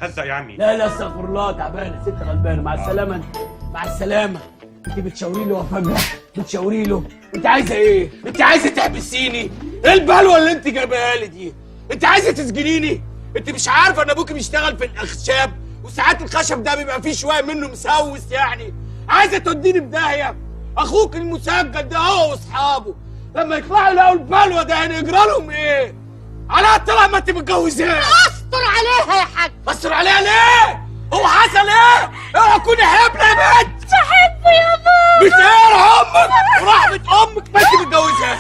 Speaker 7: هزق يا عمي.
Speaker 12: لا استغفر الله، تعبانه ست غلبانه. مع السلامه انت، مع السلامه. انت بتشاوري له وفجاه بتشاوري له. انت عايزه ايه؟ انت عايزه تحبسيني؟ ايه البلوه اللي انت جايبها لي دي؟ انت عايزه تسجنيني؟ انت مش عارفه ان ابوكي بيشتغل في الاخشاب، وساعات الخشب ده بيبقى فيه شويه منه مسوس يعني. عايزه توديني بداهيه؟ اخوك المسجل ده هو واصحابه لما يطلعوا يلاقوا البلوه ده هنجرى لهم ايه؟ على طلع ما انت متجوزاه.
Speaker 14: استر عليها يا حاج.
Speaker 12: استر عليها ليه؟ هو حصل ايه؟ اوعى تكوني حبلة يا بنت.
Speaker 14: بحبه يا بابا.
Speaker 12: بتقهر امك ورحمة امك ما انت متجوزاه.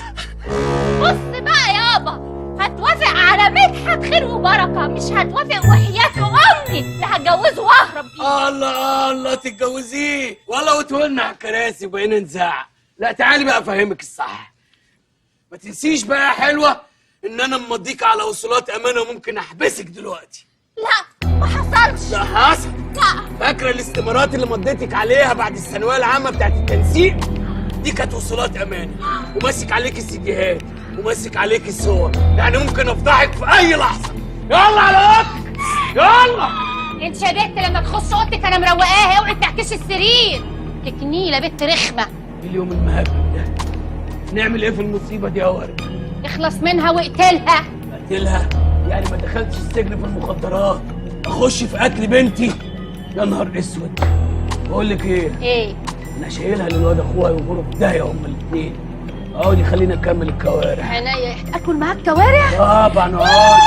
Speaker 20: بص بقى يابا، هتوافق على مدحت خير وبركه، مش هتوافق وحياة امي اللي هتجوزه واهرب بيه.
Speaker 12: الله تتجوزيه ولا وتولنا على الكراسي وبقينا نزعق. لا تعالي بقى افهمك الصح. ما تنسيش بقى يا حلوه ان انا مضيك على وصولات امانه وممكن احبسك دلوقتي.
Speaker 20: لا ما حصلش.
Speaker 12: لا حصل.
Speaker 20: لا.
Speaker 12: فاكره الاستمارات اللي مضيتك عليها بعد الثانويه العامه بتاعت التنسيق؟ دي كانت وصولات امانه، وماسك عليك السيديهات وماسك عليك الصور، يعني ممكن افضحك في اي لحظه. يلا على اوضتك يلا.
Speaker 20: انت يا بنت لما تخش اوضتك انا مروقاها، اوعي تعكسي السرير. تكنيله بنت رخمه.
Speaker 12: اليوم المهبب ده نعمل ايه في المصيبه دي يا ورد؟
Speaker 20: اخلص منها واقتلها.
Speaker 12: اقتلها؟ يعني ما دخلتش السجن في المخدرات، اخش في قتل بنتي؟ يا نهار اسود. بقول لك ايه؟ انا شايلها للواد اخوها يغوروا في داهيه هما الاثنين. اقعدي خلينا نكمل الكوارع.
Speaker 20: عينيا اكل معاك كوارع؟
Speaker 12: طبعا اقعد.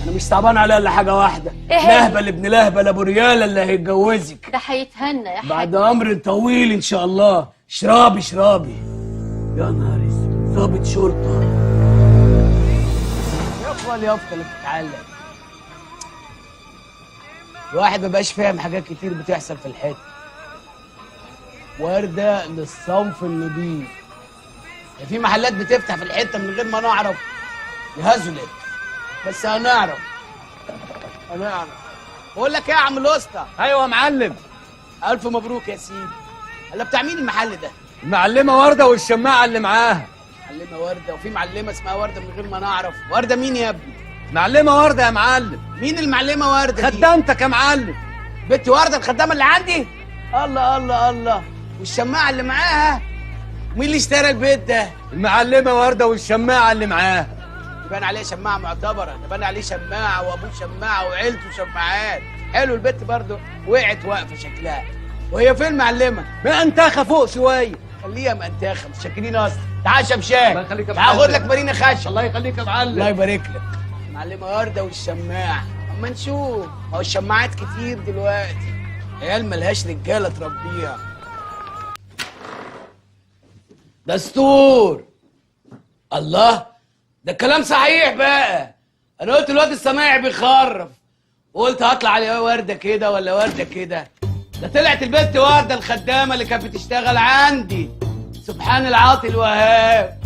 Speaker 12: انا مش صعبان عليها الا حاجه واحده. لهبل ابن لهبل ابو رياله اللي هيتجوزك.
Speaker 20: ده هيتهنى يا حاج.
Speaker 12: بعد امر طويل ان شاء الله. اشربي. يا نهار اسود، ضابط شرطه. يافطه اليافطه اللي بتتعلق. الواحد مبقاش فاهم حاجات كتير بتحصل في الحته. وردة للصنف النضيف. في محلات بتفتح في الحته من غير ما نعرف يهزلت، بس هنعرف. بقول لك ايه يا عم الاسطى؟
Speaker 17: ايوه يا معلم.
Speaker 12: الف مبروك يا سيدي. الا بتاع مين المحل ده؟
Speaker 17: المعلمه ورده والشماعه اللي معاها.
Speaker 12: معلمه ورده؟ وفي معلمه اسمها ورده من غير ما نعرف؟ ورده مين يا ابني؟
Speaker 17: معلمه ورده يا معلم.
Speaker 12: مين المعلمه ورده دي؟
Speaker 17: خدامتك يا معلم.
Speaker 12: بنت ورده الخدامه اللي عندي؟ الله. والشماعه اللي معاها؟ مين اللي اشترى البيت ده؟
Speaker 17: المعلمه ورده والشماعه اللي معاها.
Speaker 12: يبان عليه شماعه معتبره، يبان عليه شماعه وابوه شماعه وعيلته شماعات. حلو. البت برضه وقعت واقفه شكلها. وهي فين المعلمه؟
Speaker 17: مأنتخه فوق شويه.
Speaker 12: خليها مأنتخه، مش شاكرين اصلا. تعال شمشاه.
Speaker 17: الله يخليك يا
Speaker 12: تعال
Speaker 17: معلم.
Speaker 12: خد لك مارينا خشب.
Speaker 17: الله يخليك يا معلم.
Speaker 12: الله يبارك لك. معلمه ورده والشماعه، اما نشوف. هو الشماعات كتير دلوقتي، عيال ملهاش رجاله تربيها. دستور. الله، ده الكلام صحيح بقى. انا قلت الواد السماعي بيخرف، وقلت هطلع عليه ورده كده ولا ورده كده. ده طلعت البنت ورده الخدامه اللي كانت بتشتغل عندي. سبحان العاطي الوهاب.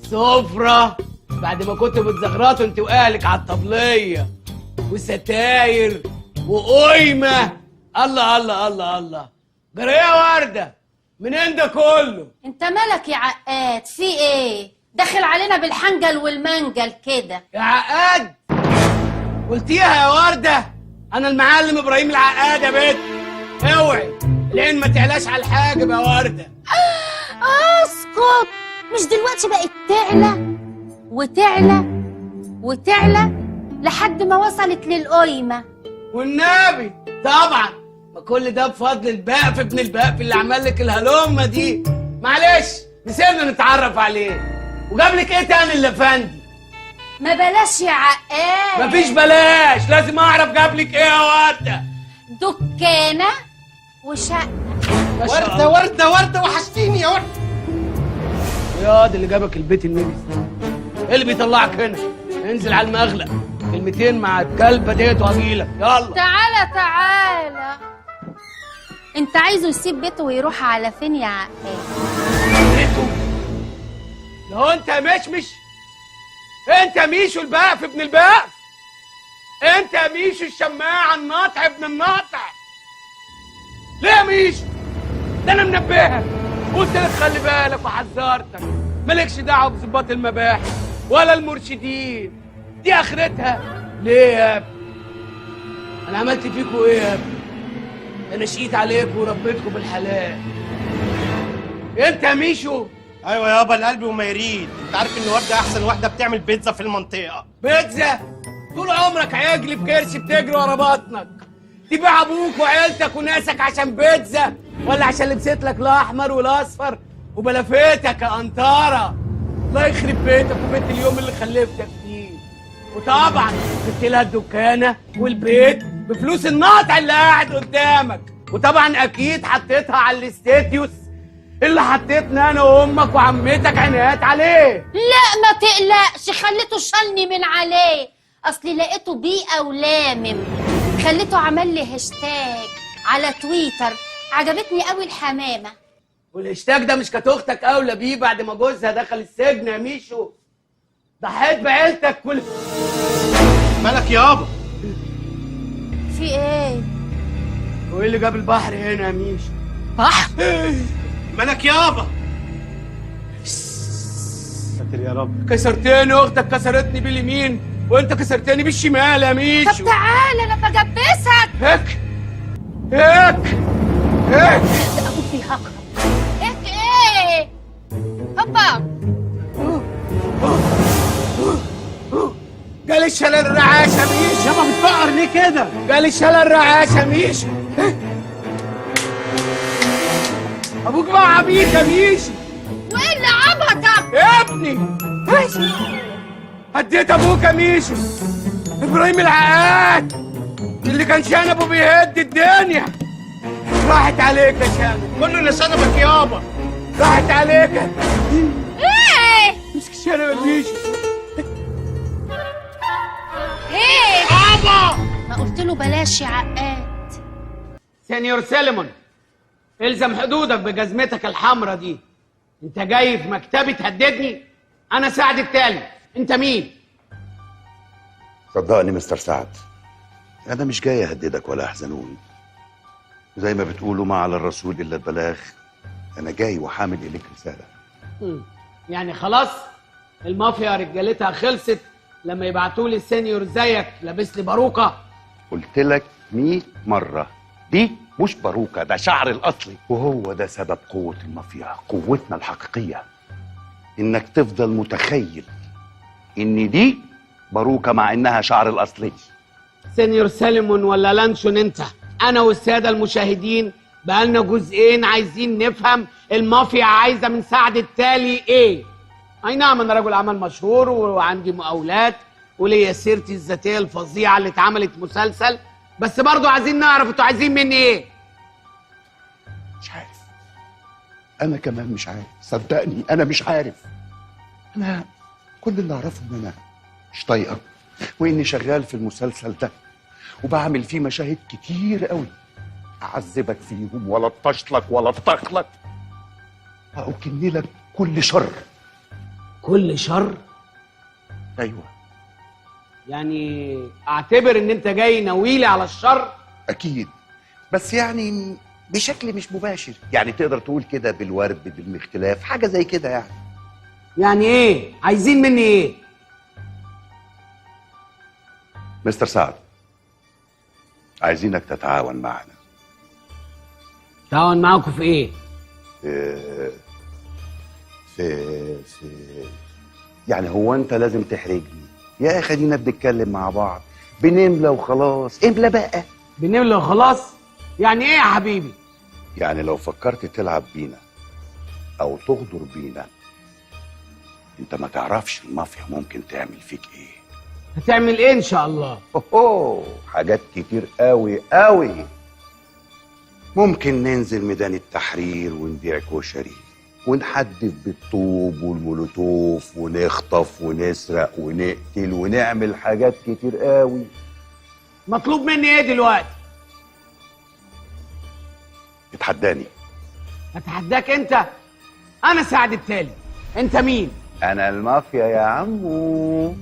Speaker 12: سفره بعد ما كنتوا بتزغرطوا انت واهلك على الطبليه، وستاير وقيمه. الله. جرى ايه يا ورده؟ منين ده كله؟
Speaker 20: انت مالك يا عقاد؟ في ايه؟ داخل علينا بالحنجل والمنجل كده
Speaker 12: يا عقاد؟ قلتيها يا ورده؟ انا المعلم ابراهيم العقاد يا بنت. اوعي العين ما تعلاش على الحاجب يا ورده.
Speaker 20: اسكت. مش دلوقتي بقت تعلى وتعلى لحد ما وصلت للقيمه؟
Speaker 12: والنبي طبعا، ما كل ده بفضل البقف ابن البقف اللي عمل لك الهلومه دي. معلش نسيبنا نتعرف عليه. وجاب لك ايه تاني الافندي؟
Speaker 20: ما بلاش يا عقاد.
Speaker 12: مفيش بلاش، لازم اعرف جاب لك ايه يا ورده.
Speaker 20: دكانه وشقه.
Speaker 17: ورده وحشتيني يا ورده.
Speaker 12: يا ده اللي جابك البيت النجس. ايه اللي بيطلعك هنا؟ انزل على المغلق، كلمتين مع الكلبه ديت وهجيلك. يلا
Speaker 20: تعالى. انت عايزه يسيب بيته ويروح على فين يا عقاد؟
Speaker 12: بيته؟ لو انت مشمش، انت ميشو البقف ابن البقف، انت ميشو الشماعه الناطع ابن الناطع. ليه يا ميشو؟ ده انا منبهك، قلت لك خلي بالك وحذرتك. مالكش دعوه بظباط المباحث ولا المرشدين، دي اخرتها. ليه يا ابني؟
Speaker 4: انا عملت فيكوا ايه يا ابني؟ انا شقيت عليكم وربيتكم بالحلال. انت يا ميشو؟
Speaker 17: ايوه يابا، القلب وما يريد. انت عارف ان ورده احسن واحده بتعمل بيتزا في المنطقه.
Speaker 4: بيتزا؟ طول عمرك عجل بكرش بتجري ورا بطنك، تبيع ابوك وعيلتك وناسك عشان بيتزا ولا عشان لبست لك الاحمر والاصفر وبلفتك يا قنطاره؟ الله يخرب بيتك وبيت اليوم اللي خلفتك فيه. وطبعا جبت لها الدكانه والبيت بفلوس الناطع اللي قاعد قدامك، وطبعا اكيد حطيتها على الاستاتيوس اللي حطيتنا انا وامك وعمتك عنايات عليه.
Speaker 20: لا ما تقلقش، خليته شالني من عليه، اصلي لقيته بيئه ولامم، خليته عمل لي هاشتاج على تويتر، عجبتني قوي الحمامه.
Speaker 4: والهاشتاج ده مش كانت اختك اولى بيه بعد ما جوزها دخل السجن يا ميشو؟ ضحيت بعيلتك كل.
Speaker 17: مالك يابا؟
Speaker 20: في ايه؟
Speaker 4: وايه اللي جاب البحر هنا يا ميشو؟
Speaker 20: بحر؟
Speaker 17: مالك يابا؟ ساتر يا رب.
Speaker 4: كسرتني، اختك كسرتني باليمين وانت كسرتني بالشمال يا ميشو.
Speaker 20: طب تعالى لما اجبسك.
Speaker 4: هيك هيك هيك.
Speaker 20: اقول في هقرب. هيك ايه؟ هوبا.
Speaker 4: جالي الشلل الرعاش يا ميشو.
Speaker 17: يابا بتفقر ليه كده؟
Speaker 4: جالي الشلل الرعاش يا ميشو. ابوك بقى عبيط يا ميشو.
Speaker 20: وايه اللي عبطك؟
Speaker 4: يا ابني هديت ابوك يا ميشو، ابراهيم العقاد اللي كان شنبه بيهد الدنيا. راحت عليك يا شنب.
Speaker 17: كله اللي شنبك يابا.
Speaker 4: راحت عليك.
Speaker 20: ايه؟
Speaker 4: مسك الشنب يا ميشو.
Speaker 20: ايه؟
Speaker 17: يابا
Speaker 20: ما قلت له بلاش يا عقاد.
Speaker 4: سينيور سيليمون، الزم حدودك بجزمتك الحمرا دي. انت جاي في مكتبي تهددني؟ انا سعد التالي. انت مين؟
Speaker 5: صدقني مستر سعد، انا مش جاي اهددك ولا احزنوني. زي ما بتقولوا ما على الرسول الا البلاغ. انا جاي وحامل اليك رساله.
Speaker 4: يعني خلاص المافيا رجالتها خلصت لما يبعتوا لي السينيور زيك لابس لي باروكه؟
Speaker 5: قلت لك 100 مره دي مش باروكه، ده شعر الاصلي، وهو ده سبب قوه المافيا، قوتنا الحقيقيه. انك تفضل متخيل ان دي باروكه مع انها شعر الاصلي.
Speaker 4: سينيور سيليمون ولا لانشون انت، انا والساده المشاهدين بقالنا جزئين عايزين نفهم المافيا عايزه من سعد التالي ايه. اي نعم انا رجل عمل مشهور وعندي مقاولات وليا سيرتي الذاتيه الفظيعه اللي اتعملت مسلسل، بس برضو عايزين نعرف انتوا عايزين مني ايه.
Speaker 5: مش عارف، انا كمان مش عارف، صدقني انا مش عارف. انا كل اللي اعرفه ان انا مش طايقك، واني شغال في المسلسل ده وبعمل فيه مشاهد كتير قوي، اعذبك فيهم ولا اطشلك ولا اطخلك، واكن لك كل شر.
Speaker 4: كل شر؟
Speaker 5: ايوه.
Speaker 4: يعني اعتبر ان انت جاي ناويلي على الشر؟
Speaker 5: اكيد، بس يعني بشكل مش مباشر، يعني تقدر تقول كده بالورد بالمختلاف، حاجه زي كده يعني.
Speaker 4: يعني ايه؟ عايزين مني ايه؟
Speaker 5: مستر سعد، عايزينك تتعاون معنا.
Speaker 4: تعاون معاكم في ايه؟
Speaker 5: في يعني هو انت لازم تحرجني يا اخي؟ خلينا بنتكلم مع بعض، بنملى وخلاص. املى بقى.
Speaker 4: بنملى وخلاص؟ يعني ايه يا حبيبي؟
Speaker 5: يعني لو فكرت تلعب بينا او تغدر بينا، انت ما تعرفش المافيا ممكن تعمل فيك ايه.
Speaker 4: هتعمل ايه ان شاء الله؟
Speaker 5: اوه حاجات كتير قوي قوي. ممكن ننزل ميدان التحرير ونبيع كشري ونحدف بالطوب والمولوتوف ونخطف ونسرق ونقتل ونعمل حاجات كتير قوي.
Speaker 4: مطلوب مني ايه دلوقتي؟
Speaker 5: اتحداني.
Speaker 4: اتحداك انت؟ انا سعد التالي. انت مين؟
Speaker 5: انا المافيا يا عمو.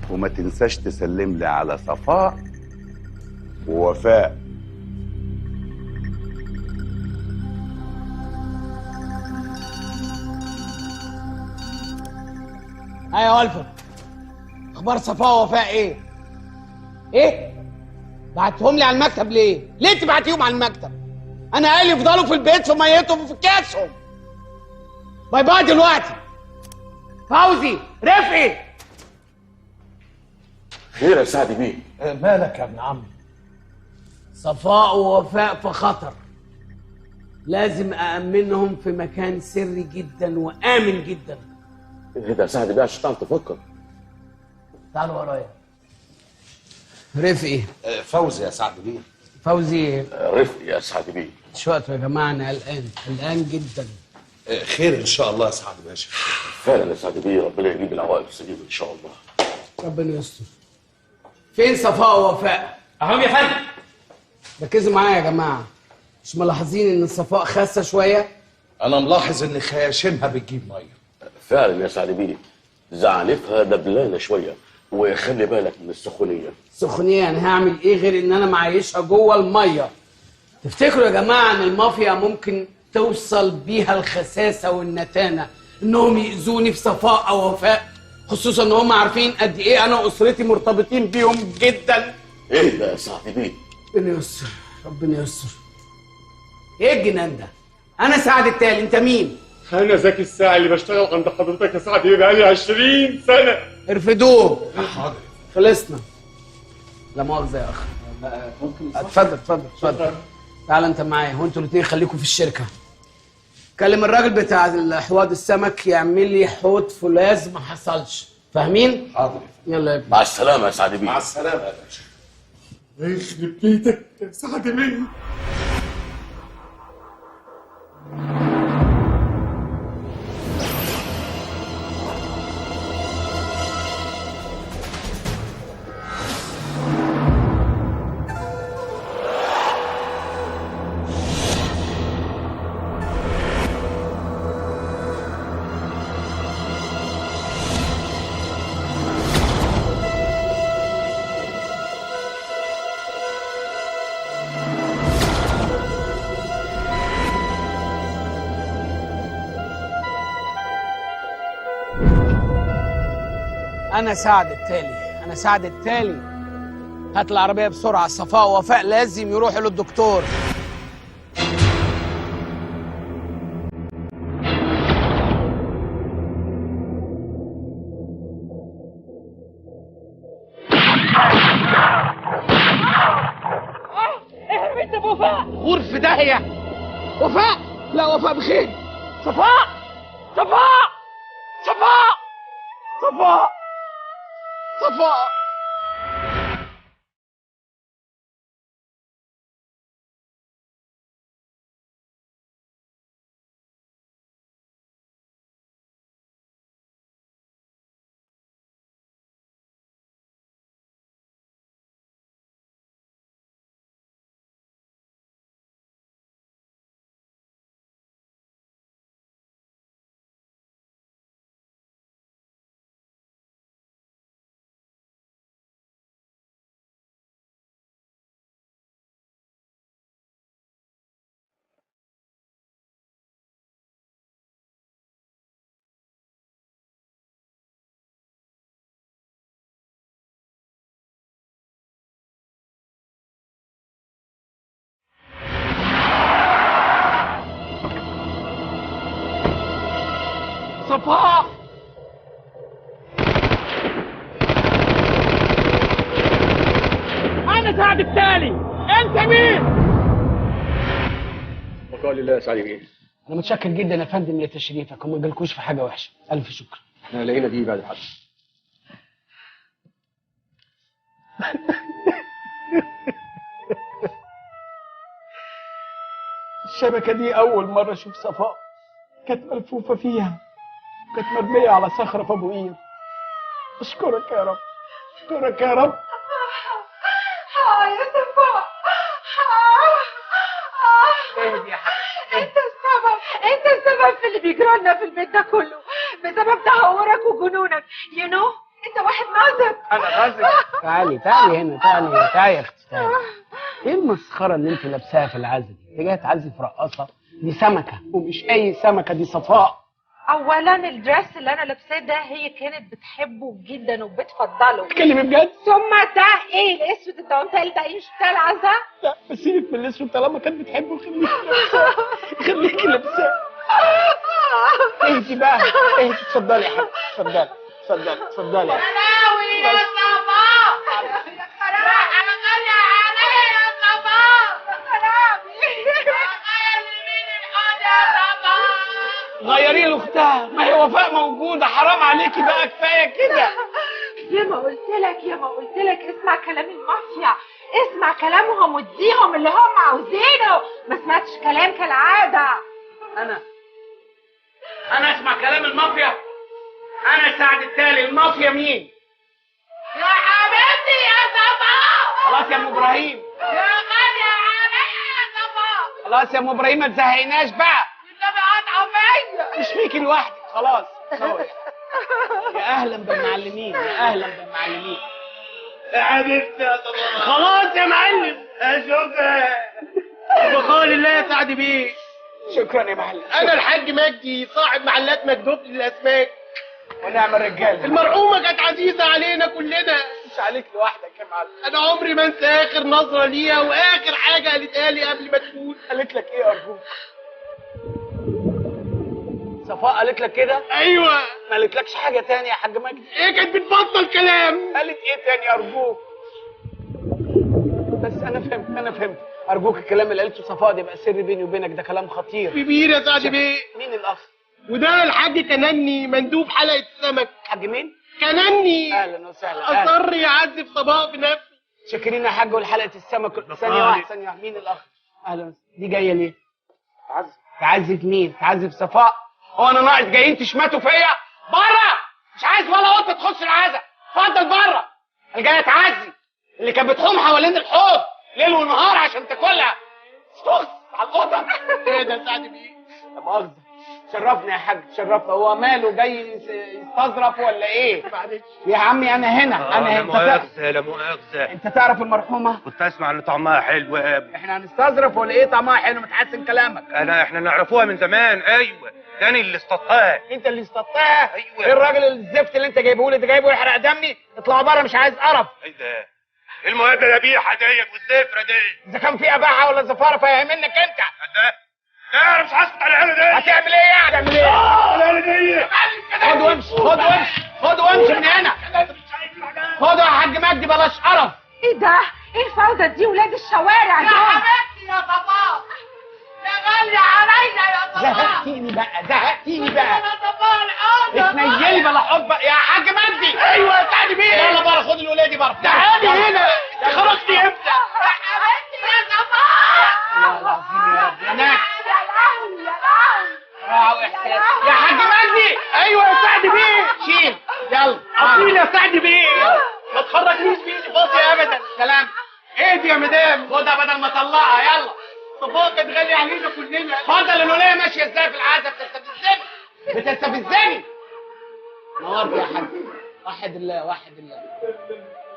Speaker 5: وما تنساش تسلم لي على صفاء ووفاء.
Speaker 4: ايوه يا الفت، اخبار صفاء ووفاء ايه؟ ايه؟ بعتهم لي على المكتب ليه؟ ليه تبعتيهم على المكتب؟ انا قال يفضلوا في البيت في ميتهم وفي كاسهم. باي باي دلوقتي. فوزي، رفقي.
Speaker 2: خير يا سعد بيه؟
Speaker 4: مالك يا ابن عمي؟ صفاء ووفاء في خطر. لازم أأمنهم في مكان سري جدا وآمن جدا.
Speaker 2: ايه ده يا سعد بيه عشان تعرف تفكر؟
Speaker 4: تعالوا ورايا. رفقي.
Speaker 5: فوزي يا سعد بيه.
Speaker 4: فوزي.
Speaker 2: رفقي يا سعد بيه.
Speaker 4: مش وقت يا جماعة، أنا قلقان جدا.
Speaker 5: خير ان شاء الله يا سعد باشا.
Speaker 2: فعلا يا سعد بيه، ربنا يجيب العوائق السليمه ان شاء الله.
Speaker 4: ربنا يستر. فين صفاء ووفاء؟
Speaker 11: اهم يا فندم.
Speaker 4: ركزوا معايا يا جماعة. مش ملاحظين إن صفاء خاسة شوية؟
Speaker 5: انا ملاحظ ان خياشيمها بتجيب ميه.
Speaker 2: فعلا يا سعد بيه، زعلتها دبلانه شويه، وخلي بالك من السخونيه.
Speaker 4: سخونية؟ أنا هعمل إيه غير إن أنا معيشها جوه المية؟ تفتكروا يا جماعة إن المافيا ممكن توصل بيها الخساسة والنتانة إنهم يأذوني في صفاء أو وفاء؟ خصوصا إن هم عارفين قد إيه أنا وأسرتي مرتبطين بيهم جدا.
Speaker 2: إيه ده يا سعد بيه؟
Speaker 4: ربنا يستر، ربنا يستر. إيه الجنان ده؟ أنا سعد التالي، أنت مين؟
Speaker 1: انا زكي الساعي اللي بشتغل عند حضرتك يا سعد بيه بقالي 20 سنه.
Speaker 4: ارفدوه.
Speaker 5: حاضر.
Speaker 4: خلصنا. لا مؤاخذة يا أخ. اتفضل اتفضل اتفضل. تعال أنت معايا، وأنتوا الاتنين خليكم في الشركة. كلم الراجل بتاع حوض السمك يعمل لي حوض فولاذ ما حصلش، فاهمين؟
Speaker 5: حاضر.
Speaker 4: يلا يا ابني.
Speaker 2: مع السلامة يا سعد بيه.
Speaker 5: مع السلامة يا باشا.
Speaker 1: يخرب بيتك يا سعد بيه.
Speaker 4: أنا سعد التالي، أنا سعد التالي. هات العربية بسرعة، صفاء ووفاء لازم يروحوا للدكتور.
Speaker 17: اهرب انت وفاء.
Speaker 4: غور في داهية. وفاء؟ لا وفاء بخير.
Speaker 17: صفاء صفاء صفاء صفاء
Speaker 4: صفاء.
Speaker 17: صفاء انا سعد التالي. انت مين؟
Speaker 1: بقال الله يا سعد بيه.
Speaker 4: أنا متشكر جدا يا فندم لتشريفك، وما جالكوش في حاجة وحشة. ألف شكر.
Speaker 1: احنا لقينا دي بعد الحدث.
Speaker 17: الشبكة دي أول مرة أشوف صفاء. كانت ملفوفة فيها، كانت مرمية على صخرة في أبو قير. أشكرك يا رب، أشكرك يا رب.
Speaker 22: يا صفاء.
Speaker 17: اهدي يا حبيبتي.
Speaker 22: انت السبب في اللي بيجرى لنا في البيت ده كله، بسبب تهورك وجنونك. انت واحد نازك.
Speaker 17: أنا نازك.
Speaker 4: تعالي تعالي هنا، تعالي يا أختي تعالي. إيه المسخرة اللي أنت لابساها في العزة دي؟ أنت جاية تعزي في رقاصة؟ دي سمكة، ومش أي سمكة، دي صفاء.
Speaker 22: اولا الدريس اللي انا لابساه ده هي كانت بتحبه جدا وبتفضله.
Speaker 17: اتكلمي بجد؟
Speaker 22: ثم ده ايه الاسود الدانتيل ده؟ ايش بتاع العزا؟
Speaker 17: لا بس سيبك من الاسود طالما كانت بتحبه خليكي لابساه. اهدي بقى، اهدي. اتفضلي يا حبيبي، اتفضلي اتفضلي اتفضلي.
Speaker 22: خلاوي يا صباح، يا خلاوي انا غالية عليا يا صباح، يا خلاوي غيري مين الحوض يا صباح.
Speaker 17: غيري لاختها، ما هي وفاء موجوده، حرام عليكي بقى، كفايه كده.
Speaker 22: يا ما قلت لك يا ما قلت لك اسمع كلام المافيا، اسمع كلامهم واديهم اللي هم عاوزينه، ما سمعتش كلام كالعاده.
Speaker 17: انا اسمع كلام المافيا؟ انا سعد التالي، المافيا مين؟
Speaker 22: يا حبيبتي يا صباح.
Speaker 17: خلاص يا ام ابراهيم،
Speaker 22: يا غالية عليا يا صباح.
Speaker 17: خلاص يا ام ابراهيم ما تزهقناش بقى.
Speaker 22: النبي قاطعه فيا.
Speaker 17: مش فيكي لوحدك، خلاص. يا اهلا بالمعلمين، يا اهلا بالمعلمين.
Speaker 1: يا حبيبتي يا صباح.
Speaker 17: خلاص يا معلم.
Speaker 1: شكرا.
Speaker 17: بقول الله يا سعد بيه. شكرا يا معلم.
Speaker 1: انا الحاج مجدي صاحب محلات مجدوب للاسماك.
Speaker 17: ونعم الرجاله.
Speaker 1: المرحومه كانت عزيزه علينا كلنا.
Speaker 17: مش عليك لوحدك يا معلم.
Speaker 1: انا عمري ما انسى اخر نظره ليها واخر حاجه قالتها لي قبل ما تموت.
Speaker 17: قالت لك ايه ارجوك؟ صفاء قالت لك كده؟
Speaker 1: ايوه.
Speaker 17: ما قالتلكش حاجه تانية يا حاج مجدي؟
Speaker 1: ايه كانت بتبطل كلام.
Speaker 17: قالت ايه تاني ارجوك؟ بس انا فهمت ارجوك. الكلام اللي قالته صفاء ده يبقى سر بيني وبينك، ده كلام خطير
Speaker 1: كبير يا سعد بيه.
Speaker 17: مين الاخ؟
Speaker 1: وده الحاج كنني مندوب حلقه سمك.
Speaker 17: حاج مين؟
Speaker 1: كنني.
Speaker 17: اهلا وسهلا.
Speaker 1: اصر يعذب صباح بنفسه.
Speaker 17: شاكرين يا حاج ولحلقه السمك. ثانيه واحده. مين الاخ؟ اهلا. دي جايه ليه؟ تعذب مين؟ تعذب صفاء؟ هو انا ناقص جايين تشمتوا فيا؟ بره! مش عايز ولا قطه تخش العزا. اتفضل بره. اللي جايه تعزي، اللي كانت بتحوم حوالين الحوض ليل ونهار عشان تاكلها. استخس على القطه.
Speaker 1: ايه ده سعد بيه؟
Speaker 17: لا مؤاخذه. شرفنا يا حاج، شرفنا. هو ماله جاي يستظرف ولا ايه؟
Speaker 1: معلش
Speaker 17: يا عمي انا هنا. انا
Speaker 6: لا مؤاخذة لا مؤاخذة.
Speaker 17: انت تعرف المرحومه؟
Speaker 6: كنت اسمع ان طعمها حلو يا ابني.
Speaker 17: احنا هنستظرف ولا ايه؟ طعمها حلو، متحسن كلامك.
Speaker 6: احنا نعرفوها من زمان. ايوه تاني اللي اصطدتها.
Speaker 17: انت اللي اصطدتها؟
Speaker 6: ايوه.
Speaker 17: ايه الراجل الزفت اللي انت جايبه لي ده؟ جايبه يحرق دمي؟ اطلعوا بره، مش عايز قرف.
Speaker 6: ايه ده؟ ايه المؤاخذة القبيحة ديت والزفرة دي؟
Speaker 17: اذا كان في اباحه ولا زفاره فيهمنك انت.
Speaker 6: ده لا انا مش هسكت على العيال دي.
Speaker 17: هتعمل ايه يعني؟ هتعمل ايه؟
Speaker 6: العيال دي
Speaker 17: خد وامشي، خد وامشي، خد وامشي من هنا. خد يا حاج مجدي، بلاش قرف.
Speaker 22: ايه ده؟ ايه الفوضى دي؟ ولاد الشوارع دول. يا حبيبتي يا صباح، يا غالية عليا يا صباح.
Speaker 17: زهقتيني بقى.
Speaker 22: يا صباح الحوض.
Speaker 17: اتنيلي بلا حب يا حاج مجدي.
Speaker 1: ايوه يا سعد بيه.
Speaker 17: يلا بره، خد الولاد بره.
Speaker 1: تعالي هنا. انت خرجتي امتى؟
Speaker 22: يا حبيبتي يا صباح.
Speaker 17: يا العظيم يا رب. هناك
Speaker 22: يا لهوي يا لهوي.
Speaker 17: راعوا احساس يا حاج مجدي.
Speaker 1: ايوه يا سعد بيه.
Speaker 17: شيل يلا.
Speaker 1: اصيل يا سعد بيه. ما تخرجنيش بيدي فاضي ابدا.
Speaker 17: سلام.
Speaker 1: اهدي يا مدام.
Speaker 17: خدها بدل ما اطلقها. يلا.
Speaker 1: صفاء كانت غالية علينا كلنا.
Speaker 17: اتفضل. الوليه ماشيه ازاي في العزا؟ بتستفزني. نورت يا حاج. وحد الله وحد الله.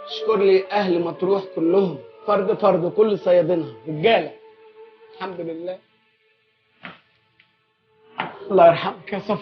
Speaker 17: اشكر لي اهل مطروح كلهم، فرد فرد، كل صيادينها رجاله. الحمد لله. الله يرحمك يا صفاء.